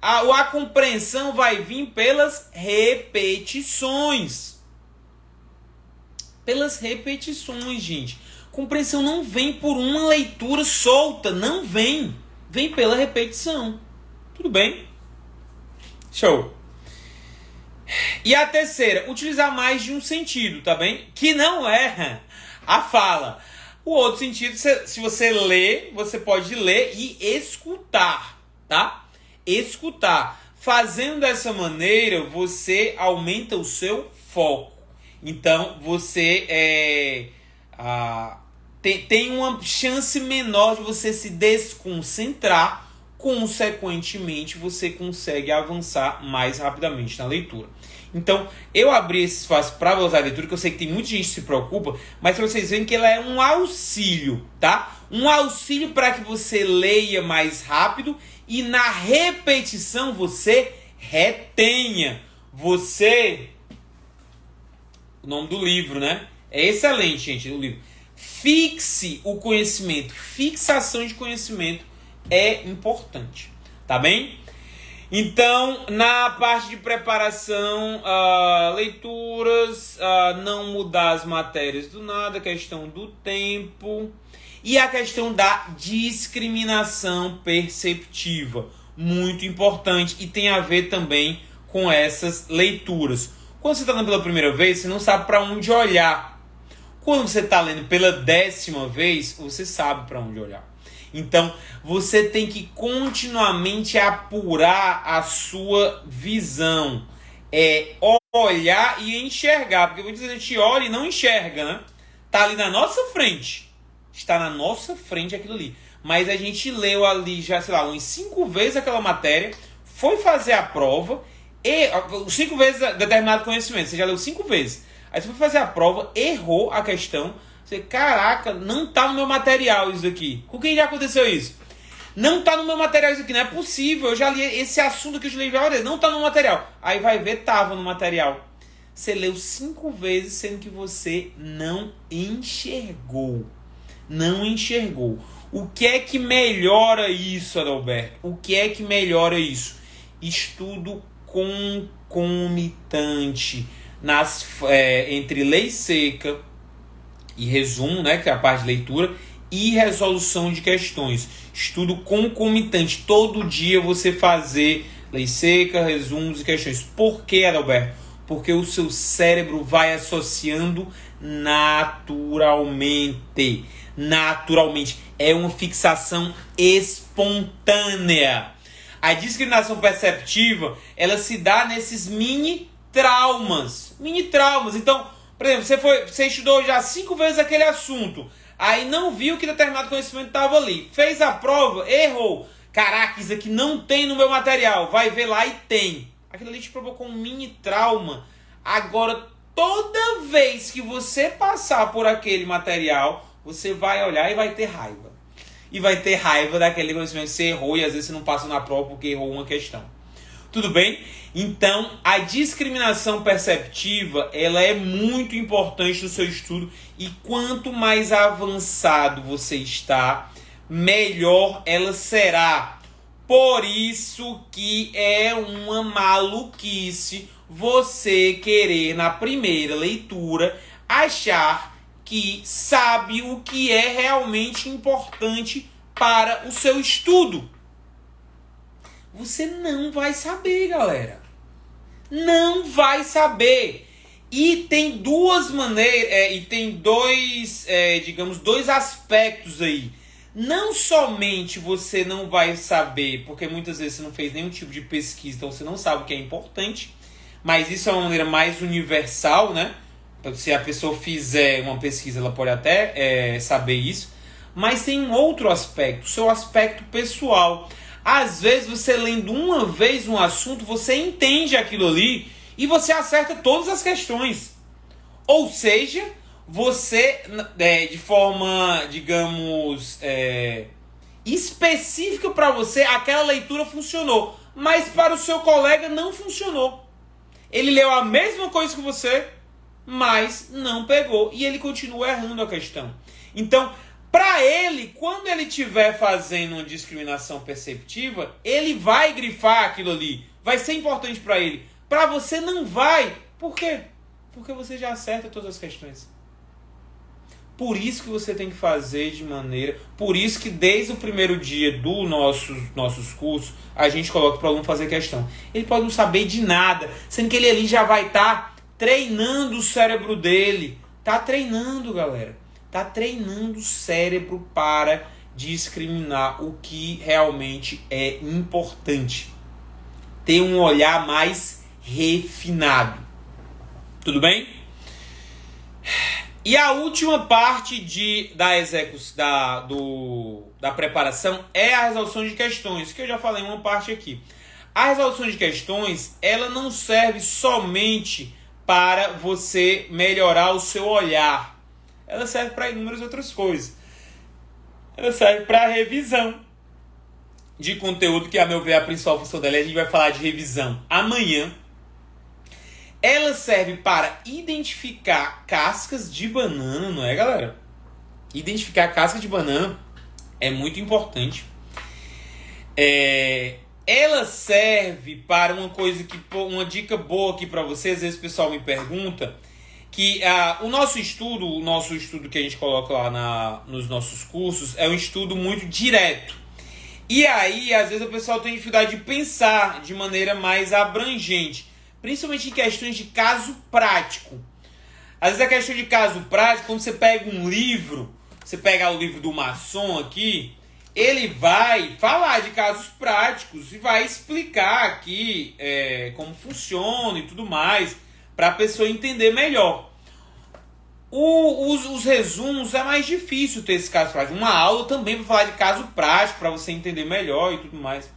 Speaker 1: A compreensão vai vir pelas repetições. Pelas repetições, gente. Compreensão não vem por uma leitura solta. Não vem. Vem pela repetição. Tudo bem? Show. E a terceira, utilizar mais de um sentido, tá bem? Que não é a fala. O outro sentido, se você lê, você pode ler e escutar, tá? Escutar. Fazendo dessa maneira, você aumenta o seu foco. Então, você tem uma chance menor de você se desconcentrar. Consequentemente, você consegue avançar mais rapidamente na leitura. Então, eu abri esse espaço para valorizar a leitura, que eu sei que tem muita gente que se preocupa, mas para vocês verem que ela é um auxílio, tá? Um auxílio para que você leia mais rápido e na repetição você retenha. O nome do livro, né? É excelente, gente, o livro. Fixe o conhecimento. Fixação de conhecimento é importante, tá bem? Então, na parte de preparação, leituras, não mudar as matérias do nada, questão do tempo e a questão da discriminação perceptiva, muito importante e tem a ver também com essas leituras. Quando você está lendo pela primeira vez, você não sabe para onde olhar. Quando você está lendo pela 10ª vez, você sabe para onde olhar. Então, você tem que continuamente apurar a sua visão. Olhar e enxergar. Porque muitas vezes a gente olha e não enxerga, né? Está ali na nossa frente. Está na nossa frente aquilo ali. Mas a gente leu ali já, sei lá, umas 5 vezes aquela matéria, foi fazer a prova, 5 vezes determinado conhecimento. Você já leu 5 vezes. Aí você foi fazer a prova, errou a questão. Você, caraca, não tá no meu material isso aqui. Com quem já aconteceu isso? Não tá no meu material isso aqui, não é possível. Eu já li esse assunto que eu já li várias vezes. Não tá no material. Aí vai ver, tava no material. Você leu 5 vezes, sendo que você não enxergou. Não enxergou. O que é que melhora isso, Adalberto? O que é que melhora isso? Estudo concomitante entre lei seca e resumo, né, que é a parte de leitura, e resolução de questões. Estudo concomitante. Todo dia você fazer lei seca, resumos e questões. Por que, Adalberto? Porque o seu cérebro vai associando naturalmente. Naturalmente. É uma fixação espontânea. A discriminação perceptiva, ela se dá nesses mini traumas. Mini traumas. Então, por exemplo, você estudou já 5 vezes aquele assunto, aí não viu que determinado conhecimento estava ali, fez a prova, errou. Caraca, isso aqui não tem no meu material. Vai ver lá e tem. Aquilo ali te provocou um mini trauma. Agora, toda vez que você passar por aquele material, você vai olhar e vai ter raiva. E vai ter raiva daquele conhecimento que você errou e às vezes você não passa na prova porque errou uma questão. Tudo bem? Então, a discriminação perceptiva, ela é muito importante no seu estudo e quanto mais avançado você está, melhor ela será. Por isso que é uma maluquice você querer, na primeira leitura, achar que sabe o que é realmente importante para o seu estudo. Você não vai saber, galera. Não vai saber. E tem duas maneiras, e tem dois aspectos aí. Não somente você não vai saber, porque muitas vezes você não fez nenhum tipo de pesquisa, então você não sabe o que é importante, mas isso é uma maneira mais universal, né? Se a pessoa fizer uma pesquisa, ela pode até saber isso. Mas tem um outro aspecto, o seu aspecto pessoal. Às vezes, você lendo uma vez um assunto, você entende aquilo ali e você acerta todas as questões. Ou seja, você, de forma, digamos, específica para você, aquela leitura funcionou. Mas para o seu colega não funcionou. Ele leu a mesma coisa que você, mas não pegou. E ele continua errando a questão. Então, para ele, quando ele estiver fazendo uma discriminação perceptiva, ele vai grifar aquilo ali. Vai ser importante para ele. Para você não vai. Por quê? Porque você já acerta todas as questões. Por isso que você tem que fazer de maneira... Por isso que desde o primeiro dia dos nossos cursos, a gente coloca para o aluno fazer questão. Ele pode não saber de nada, sendo que ele ali já vai estar treinando o cérebro dele. Tá treinando, galera. Tá treinando o cérebro para discriminar o que realmente é importante. Ter um olhar mais refinado. Tudo bem? E a última parte da preparação é a resolução de questões, que eu já falei uma parte aqui. A resolução de questões, ela não serve somente para você melhorar o seu olhar. Ela serve para inúmeras outras coisas. Ela serve para revisão de conteúdo, que a meu ver a principal função dela. A gente vai falar de revisão amanhã. Ela serve para identificar cascas de banana, não é, galera? Identificar casca de banana é muito importante. Ela serve para uma dica boa aqui para vocês. Às vezes o pessoal me pergunta que o nosso estudo que a gente coloca lá nos nossos cursos é um estudo muito direto. E aí, às vezes o pessoal tem dificuldade de pensar de maneira mais abrangente. Principalmente em questões de caso prático. Às vezes a questão de caso prático, quando você pega um livro, você pega o livro do maçom aqui, ele vai falar de casos práticos e vai explicar aqui como funciona e tudo mais, para a pessoa entender melhor. Os resumos é mais difícil ter esse caso prático. Uma aula também vai falar de caso prático, para você entender melhor e tudo mais.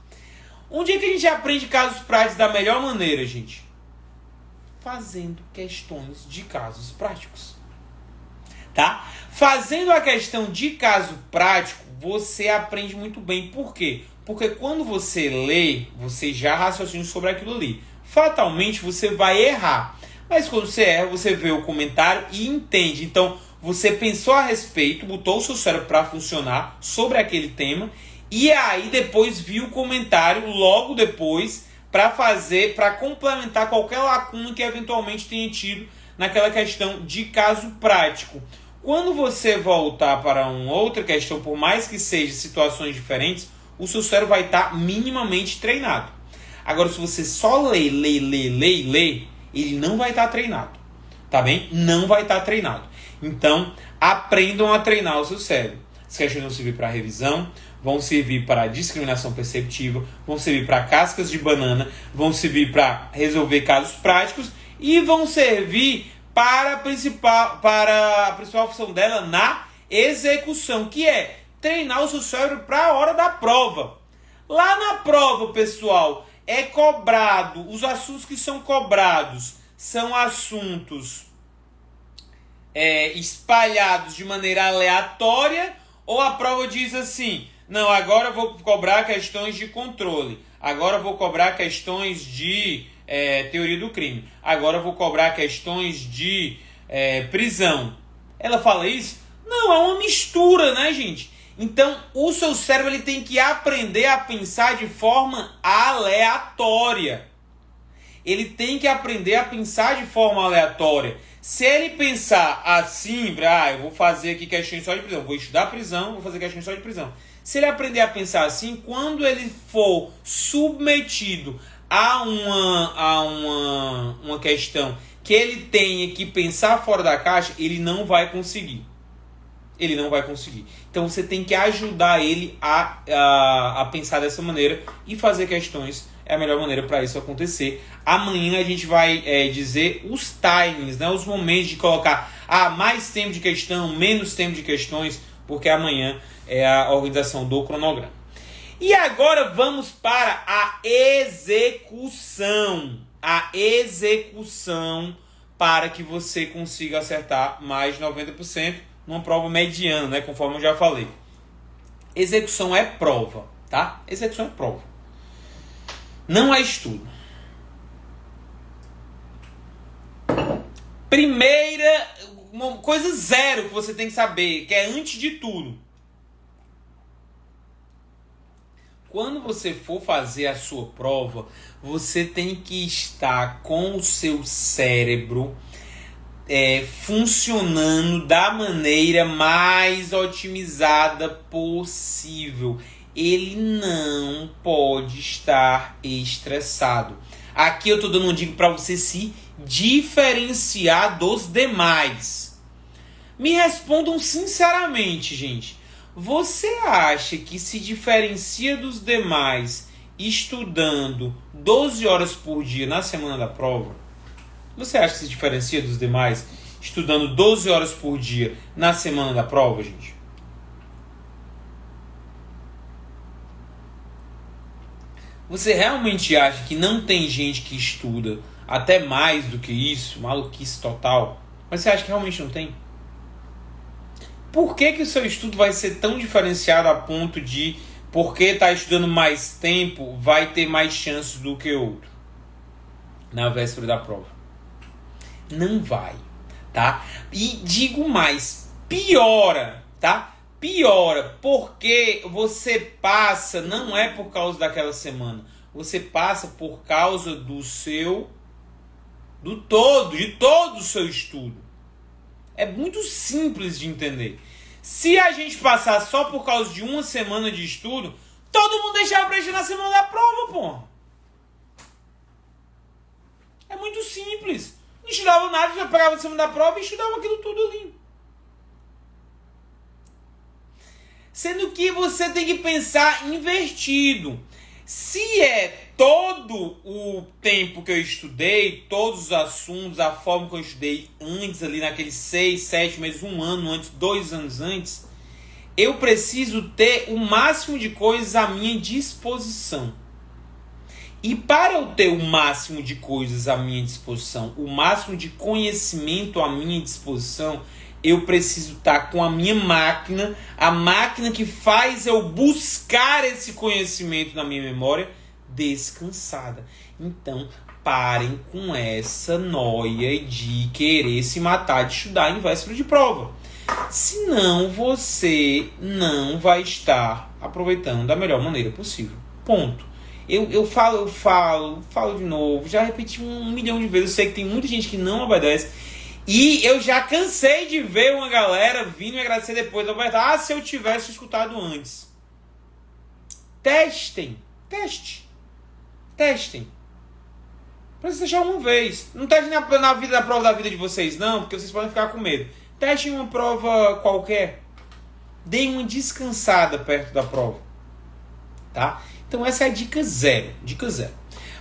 Speaker 1: Onde é que a gente aprende casos práticos da melhor maneira, gente? Fazendo questões de casos práticos, tá? Fazendo a questão de caso prático, você aprende muito bem. Por quê? Porque quando você lê, você já raciocina sobre aquilo ali. Fatalmente, você vai errar. Mas quando você erra, você vê o comentário e entende. Então, você pensou a respeito, botou o seu cérebro para funcionar sobre aquele tema, e aí depois viu o comentário logo depois, para complementar qualquer lacuna que eventualmente tenha tido naquela questão de caso prático. Quando você voltar para uma outra questão, por mais que seja situações diferentes, o seu cérebro vai estar minimamente treinado. Agora, se você só lê, ele não vai estar treinado. Tá bem? Não vai estar treinado. Então, aprendam a treinar o seu cérebro. As questões vão servir para revisão, vão servir para discriminação perceptiva, vão servir para cascas de banana, vão servir para resolver casos práticos e vão servir para a principal função dela na execução, que é treinar o seu cérebro para a hora da prova. Lá na prova, pessoal, é cobrado, os assuntos que são cobrados são assuntos espalhados de maneira aleatória, ou a prova diz assim: não, agora eu vou cobrar questões de controle, agora eu vou cobrar questões de teoria do crime, agora eu vou cobrar questões de prisão. Ela fala isso? Não, é uma mistura, né, gente? Então, o seu cérebro ele tem que aprender a pensar de forma aleatória. Ele tem que aprender a pensar de forma aleatória. Se ele pensar assim, eu vou fazer aqui questões só de prisão, vou estudar prisão, vou fazer questões só de prisão. Se ele aprender a pensar assim, quando ele for submetido a uma questão que ele tenha que pensar fora da caixa, ele não vai conseguir. Ele não vai conseguir. Então você tem que ajudar ele a pensar dessa maneira e fazer questões é a melhor maneira para isso acontecer. Amanhã a gente vai dizer os timings, né, os momentos de colocar mais tempo de questão, menos tempo de questões, porque amanhã é a organização do cronograma. E agora vamos para a execução. A execução para que você consiga acertar mais de 90% numa prova mediana, né? Conforme eu já falei. Execução é prova, tá? Execução é prova. Não é estudo. Primeira, uma coisa zero que você tem que saber, que é antes de tudo. Quando você for fazer a sua prova, você tem que estar com o seu cérebro funcionando da maneira mais otimizada possível. Ele não pode estar estressado. Aqui eu estou dando uma dica para você se diferenciar dos demais. Me respondam sinceramente, gente. Você acha que se diferencia dos demais estudando 12 horas por dia na semana da prova? Você acha que se diferencia dos demais estudando 12 horas por dia na semana da prova, gente? Você realmente acha que não tem gente que estuda até mais do que isso? Maluquice total. Mas você acha que realmente não tem? Por que o seu estudo vai ser tão diferenciado a ponto de, porque está estudando mais tempo, vai ter mais chances do que outro na véspera da prova? Não vai, tá? E digo mais, piora, tá? Piora, porque você passa, não é por causa daquela semana, você passa por causa de todo o seu estudo. É muito simples de entender. Se a gente passar só por causa de uma semana de estudo, todo mundo deixava pra estudar na semana da prova, pô. É muito simples. Não estudava nada, já pegava a semana da prova e estudava aquilo tudo ali. Sendo que você tem que pensar invertido. Se é todo o tempo que eu estudei, todos os assuntos, a forma que eu estudei antes, ali naqueles 6, 7 meses, 1 ano antes, 2 anos antes, eu preciso ter o máximo de coisas à minha disposição. E para eu ter o máximo de coisas à minha disposição, o máximo de conhecimento à minha disposição, eu preciso estar com a minha máquina, a máquina que faz eu buscar esse conhecimento na minha memória, descansada. Então, parem com essa noia de querer se matar de estudar em véspera de prova. Senão, você não vai estar aproveitando da melhor maneira possível. Ponto. Eu falo de novo, já repeti 1 milhão de vezes, eu sei que tem muita gente que não obedece. E eu já cansei de ver uma galera vindo me agradecer depois. Se eu tivesse escutado antes. Testem. Precisa deixar uma vez. Não testem na prova da vida de vocês, não, porque vocês podem ficar com medo. Testem uma prova qualquer. Deem uma descansada perto da prova. Tá? Então essa é a dica zero.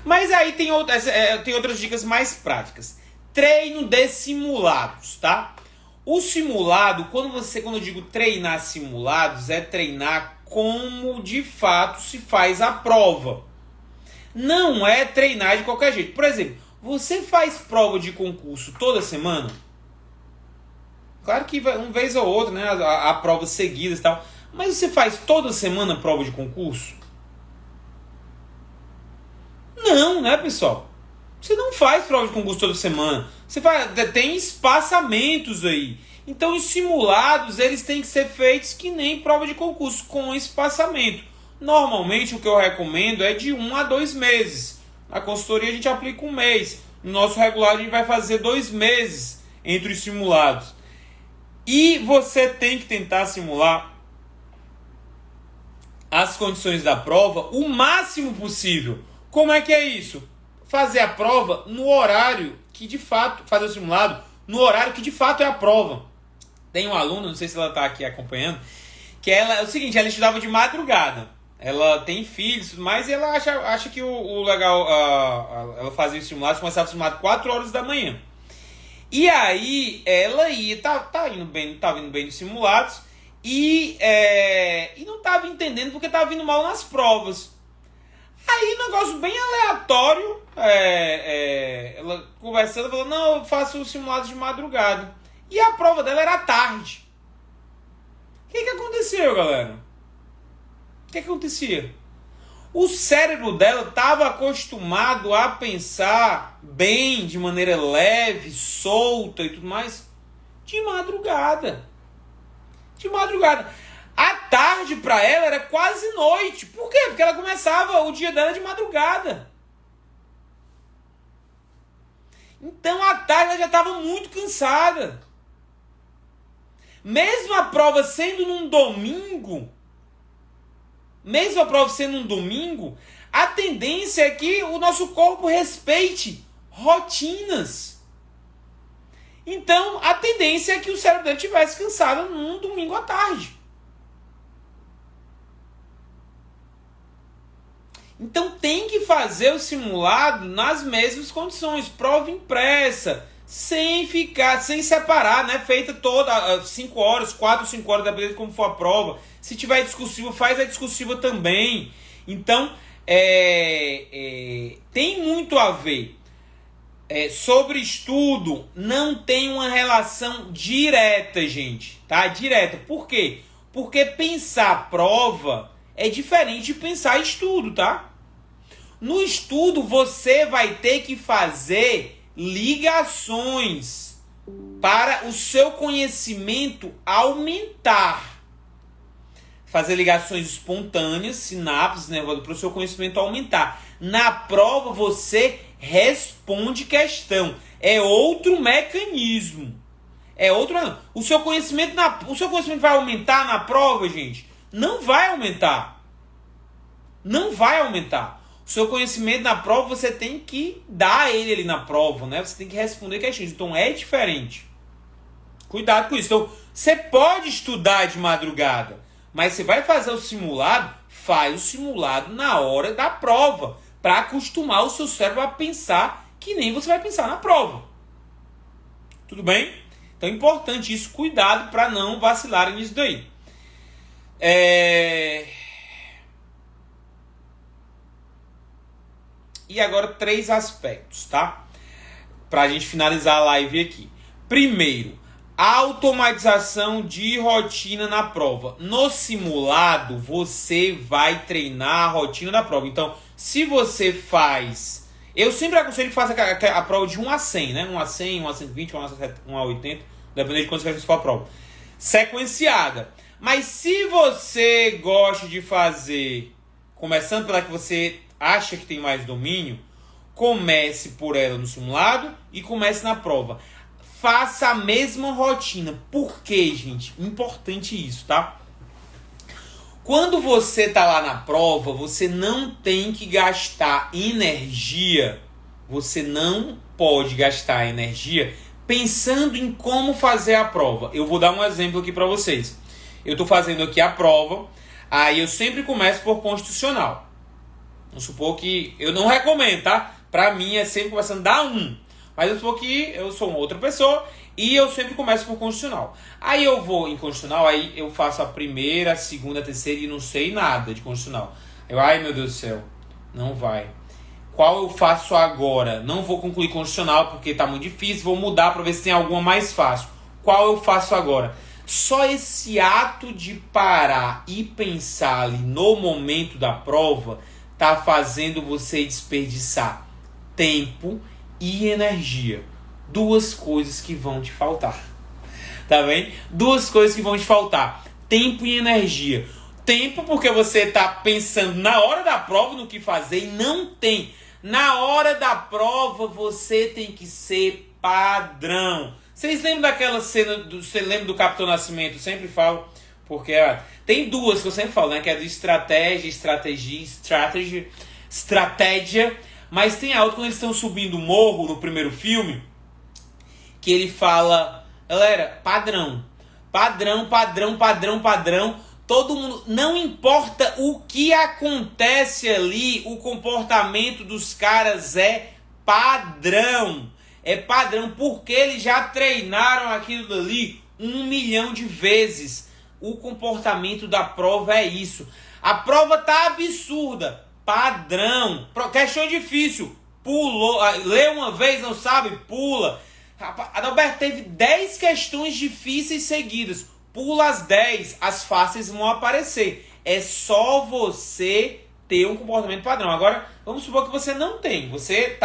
Speaker 1: Mas aí tem outras dicas mais práticas. Treino de simulados, tá? O simulado, quando eu digo treinar simulados, é treinar como de fato se faz a prova. Não é treinar de qualquer jeito. Por exemplo, você faz prova de concurso toda semana? Claro que uma vez ou outra, né? A prova seguidas e tal. Mas você faz toda semana prova de concurso? Não, né, pessoal? Você não faz prova de concurso toda semana. Tem espaçamentos aí. Então, os simulados, eles têm que ser feitos que nem prova de concurso, com espaçamento. Normalmente, o que eu recomendo é de 1 a 2 meses. Na consultoria, a gente aplica 1 mês. No nosso regular, a gente vai fazer 2 meses entre os simulados. E você tem que tentar simular as condições da prova o máximo possível. Como é que é isso? Fazer a prova no horário que de fato, fazer o simulado no horário que de fato é a prova. Tem uma aluna, não sei se ela está aqui acompanhando, que ela é o seguinte, ela estudava de madrugada. ela tem filhos, mas ela acha que o legal, ela fazia os simulados, começava o simulado 4 horas da manhã. E aí ela ia, tava indo bem nos simulados e não tava entendendo porque tava vindo mal nas provas. Aí, um negócio bem aleatório, ela conversando, falou, não, eu faço os simulados de madrugada. E a prova dela era à tarde. O que aconteceu, galera? O que acontecia? O cérebro dela estava acostumado a pensar bem, de maneira leve, solta e tudo mais, de madrugada. De madrugada. A tarde para ela era quase noite. Por quê? Porque ela começava o dia dela de madrugada. Então à tarde ela já estava muito cansada. Mesmo a prova sendo num domingo, a tendência é que o nosso corpo respeite rotinas. Então, a tendência é que o cérebro dele estivesse cansado num domingo à tarde. Então, tem que fazer o simulado nas mesmas condições. Prova impressa, sem separar, né? Feita toda 5 horas, 4 ou 5 horas, dependendo de como for a prova. Se tiver discursiva, faz a discursiva também. Então, tem muito a ver. Sobre estudo, não tem uma relação direta, gente. Tá? Direta. Por quê? Porque pensar prova é diferente de pensar estudo, tá? No estudo, você vai ter que fazer ligações para o seu conhecimento aumentar. Fazer ligações espontâneas, sinapses, né, para o seu conhecimento aumentar. Na prova, você responde questão. É outro mecanismo. O seu conhecimento vai aumentar na prova, gente? Não vai aumentar. Não vai aumentar. O seu conhecimento na prova, você tem que dar ele ali na prova, né? Você tem que responder questões. Então, é diferente. Cuidado com isso. Então, você pode estudar de madrugada, mas você vai fazer o simulado, faz o simulado na hora da prova, para acostumar o seu cérebro a pensar que nem você vai pensar na prova. Tudo bem? Então, é importante isso. Cuidado para não vacilarem nisso daí. E agora 3 aspectos, tá? Pra gente finalizar a live aqui. Primeiro, automatização de rotina na prova. No simulado, você vai treinar a rotina da prova. Então, se você faz... Eu sempre aconselho que faça a prova de 1 a 100, né? 1 a 100, 1 a 120, 1 a 80, dependendo de quantas vezes for a prova. Sequenciada. Mas se você gosta de fazer, começando pela que você acha que tem mais domínio, comece por ela no simulado e comece na prova. Faça a mesma rotina. Por quê, gente? Importante isso, tá? Quando você tá lá na prova, você não tem que gastar energia. Você não pode gastar energia pensando em como fazer a prova. Eu vou dar um exemplo aqui para vocês. Eu tô fazendo aqui a prova, aí eu sempre começo por constitucional. Vamos supor que eu não recomendo, tá? Pra mim é sempre começando da 1. Mas eu supor que eu sou uma outra pessoa e eu sempre começo por constitucional. Aí eu vou em constitucional, aí eu faço a primeira, a segunda, a terceira e não sei nada de constitucional. Ai meu Deus do céu, não vai. Qual eu faço agora? Não vou concluir constitucional porque tá muito difícil, vou mudar pra ver se tem alguma mais fácil. Qual eu faço agora? Só esse ato de parar e pensar ali no momento da prova tá fazendo você desperdiçar tempo e energia. 2 coisas que vão te faltar. Tá bem? 2 coisas que vão te faltar. Tempo e energia. Tempo porque você tá pensando na hora da prova no que fazer e não tem. Na hora da prova você tem que ser padrão. Vocês lembram daquela cena, você lembra do Capitão Nascimento? Eu sempre falo, porque tem 2 que eu sempre falo, né? Que é do estratégia, mas tem a outra quando eles estão subindo o morro no primeiro filme, que ele fala, galera, padrão, Todo mundo, não importa o que acontece ali, o comportamento dos caras é padrão. É padrão porque eles já treinaram aquilo dali 1 milhão de vezes. O comportamento da prova é isso. A prova tá absurda. Padrão. Questão difícil. Pulou. Lê uma vez, não sabe? Pula. Adalberto teve 10 questões difíceis seguidas. Pula as 10, as fáceis vão aparecer. É só você ter um comportamento padrão. Agora, vamos supor que você não tem. Você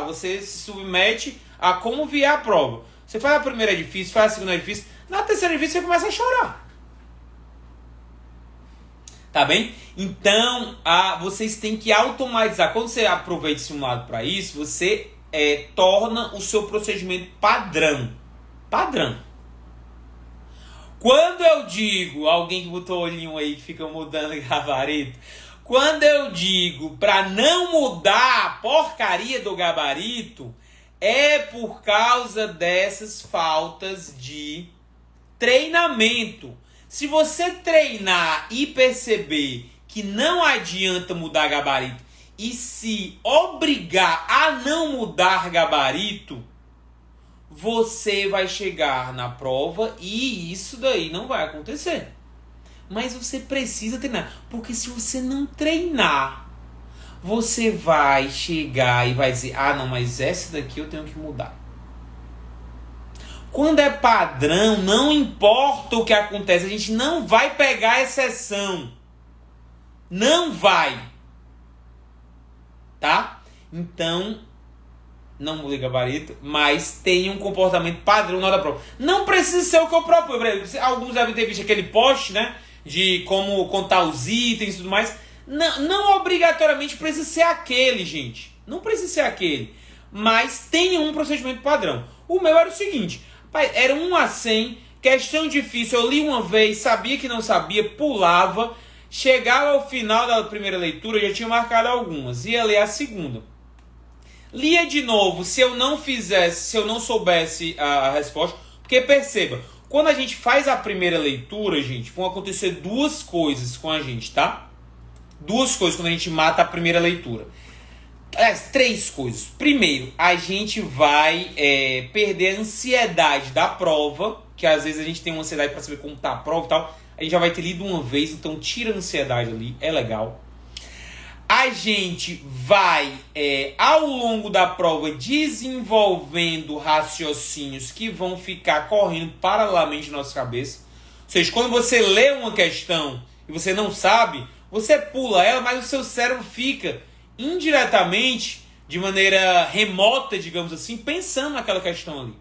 Speaker 1: você se submete a como vier a prova. Você faz a primeira é difícil, faz a segunda é difícil. Na terceira é difícil, você começa a chorar. Tá bem? Então, vocês têm que automatizar. Quando você aproveita o simulado para isso, você torna o seu procedimento padrão. Padrão. Quando eu digo, alguém que botou olhinho aí que fica mudando gabarito, quando eu digo para não mudar a porcaria do gabarito, é por causa dessas faltas de treinamento. Se você treinar e perceber que não adianta mudar gabarito e se obrigar a não mudar gabarito, você vai chegar na prova e isso daí não vai acontecer. Mas você precisa treinar. Porque se você não treinar, você vai chegar e vai dizer, não, mas essa daqui eu tenho que mudar. Quando é padrão, não importa o que acontece, a gente não vai pegar exceção. Não vai. Tá? Então, não mude gabarito, mas tenha um comportamento padrão na hora da prova. Não precisa ser o que eu proponho. Alguns devem ter visto aquele post, né? De como contar os itens e tudo mais. Não obrigatoriamente precisa ser aquele, gente. Não precisa ser aquele. Mas tenha um procedimento padrão. O meu era o seguinte. Era 1 a 100, questão difícil. Eu li uma vez, sabia que não sabia, pulava. Chegava ao final da primeira leitura, eu já tinha marcado algumas. Ia ler a segunda. Lia de novo, se eu não soubesse a resposta. Porque perceba, quando a gente faz a primeira leitura, gente, vão acontecer 2 coisas com a gente, tá? 2 coisas quando a gente mata a primeira leitura. 3 coisas. Primeiro, a gente vai perder a ansiedade da prova, que às vezes a gente tem uma ansiedade para saber como tá a prova e tal. A gente já vai ter lido uma vez, então tira a ansiedade ali, é legal. A gente vai, ao longo da prova, desenvolvendo raciocínios que vão ficar correndo paralelamente na nossa cabeça. Ou seja, quando você lê uma questão e você não sabe, você pula ela, mas o seu cérebro fica indiretamente, de maneira remota, digamos assim, pensando naquela questão ali.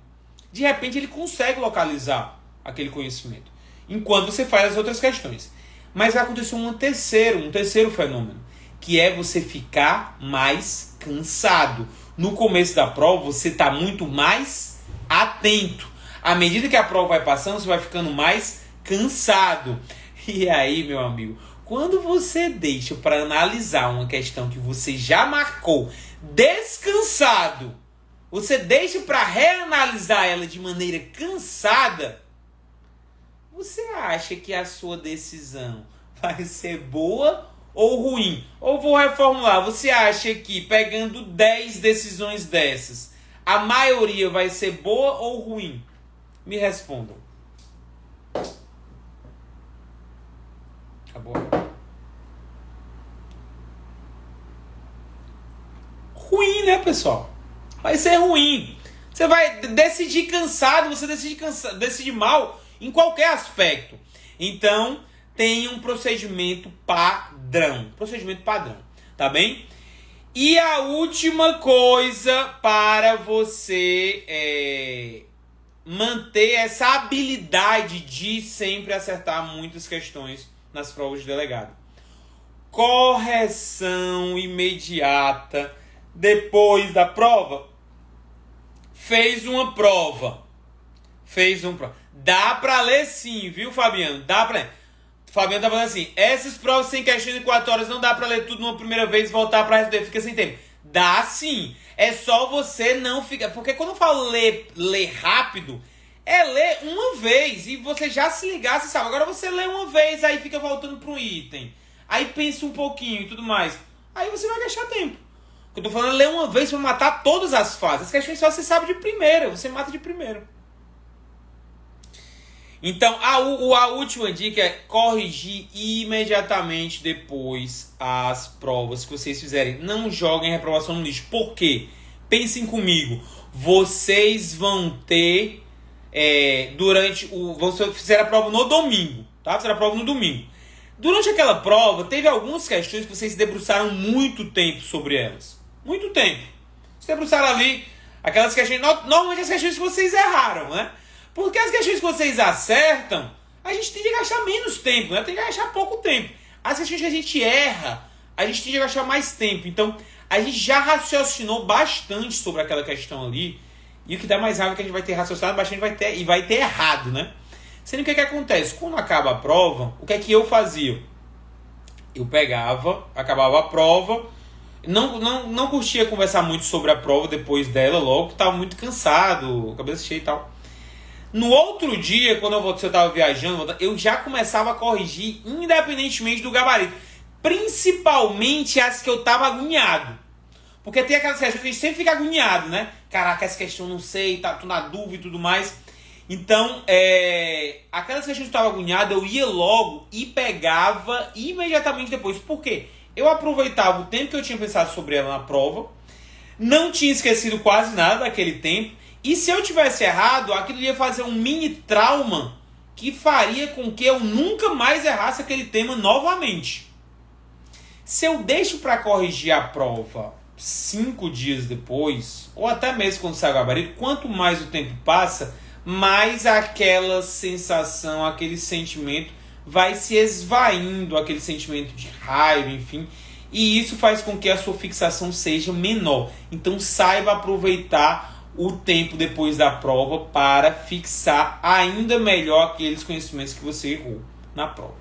Speaker 1: De repente ele consegue localizar aquele conhecimento, enquanto você faz as outras questões. Mas vai acontecer um terceiro fenômeno, que é você ficar mais cansado. No começo da prova, você está muito mais atento. À medida que a prova vai passando, você vai ficando mais cansado. E aí, meu amigo, quando você deixa para analisar uma questão que você já marcou descansado, você deixa para reanalisar ela de maneira cansada, você acha que a sua decisão vai ser boa ou ruim? Ou vou reformular, você acha que pegando 10 decisões dessas, a maioria vai ser boa ou ruim? Me respondam. Acabou. Ruim, né, pessoal? Vai ser ruim. Você vai decidir cansado, você decide mal em qualquer aspecto. Então, tem um procedimento padrão. Procedimento padrão, tá bem? E a última coisa para você manter essa habilidade de sempre acertar muitas questões nas provas de delegado. Correção imediata depois da prova. Fez uma prova. Dá pra ler sim, viu, Fabiano? Dá pra ler. Fabiano tá falando assim, essas provas sem questão de 4 horas não dá pra ler tudo numa primeira vez e voltar pra responder, fica sem tempo. Dá sim. É só você não ficar... Porque quando eu falo ler rápido, é ler uma vez e você já se ligar, você sabe. Agora você lê uma vez, aí fica voltando para um item, aí pensa um pouquinho e tudo mais. Aí você vai gastar tempo. O que eu tô falando é ler uma vez para matar todas as fases. As questões só você sabe de primeira, você mata de primeira. Então, a última dica é corrigir imediatamente depois as provas que vocês fizerem. Não joguem reprovação no lixo. Por quê? Pensem comigo. Vocês vão ter, vocês fizeram a prova no domingo, tá? Fizeram a prova no domingo. Durante aquela prova, teve algumas questões que vocês se debruçaram muito tempo sobre elas. Muito tempo. Se debruçaram ali, aquelas questões, normalmente as questões que vocês erraram, né? Porque as questões que vocês acertam, a gente tem que gastar menos tempo, né? Tem que gastar pouco tempo. As questões que a gente erra, a gente tem que gastar mais tempo. Então, a gente já raciocinou bastante sobre aquela questão ali. E o que dá mais raiva é que a gente vai ter raciocinado bastante e vai ter errado, né? Sendo que o que acontece? Quando acaba a prova, o que é que eu fazia? Eu pegava, acabava a prova, não curtia conversar muito sobre a prova depois dela logo, porque estava muito cansado, cabeça cheia e tal. No outro dia, quando eu estava viajando, eu já começava a corrigir independentemente do gabarito. Principalmente as que eu estava agoniado. Porque tem aquelas questões que a gente sempre fica agoniado, né? Caraca, essa questão não sei, tô na dúvida e tudo mais. Então, aquelas questões que eu estava agoniado, eu ia logo e pegava imediatamente depois. Por quê? Eu aproveitava o tempo que eu tinha pensado sobre ela na prova, não tinha esquecido quase nada daquele tempo, e se eu tivesse errado, aquilo ia fazer um mini trauma que faria com que eu nunca mais errasse aquele tema novamente. Se eu deixo para corrigir a prova 5 dias depois, ou até mesmo quando sai o gabarito, quanto mais o tempo passa, mais aquela sensação, aquele sentimento vai se esvaindo, aquele sentimento de raiva, enfim, e isso faz com que a sua fixação seja menor. Então saiba aproveitar o tempo depois da prova para fixar ainda melhor aqueles conhecimentos que você errou na prova.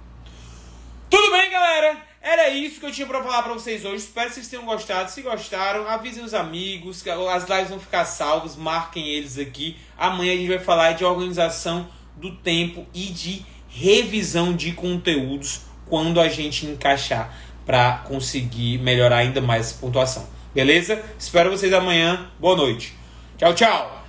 Speaker 1: Tudo bem, galera? Era isso que eu tinha para falar para vocês hoje. Espero que vocês tenham gostado. Se gostaram, avisem os amigos, que as lives vão ficar salvas, marquem eles aqui. Amanhã a gente vai falar de organização do tempo e de revisão de conteúdos quando a gente encaixar para conseguir melhorar ainda mais essa pontuação. Beleza? Espero vocês amanhã. Boa noite. Tchau, tchau.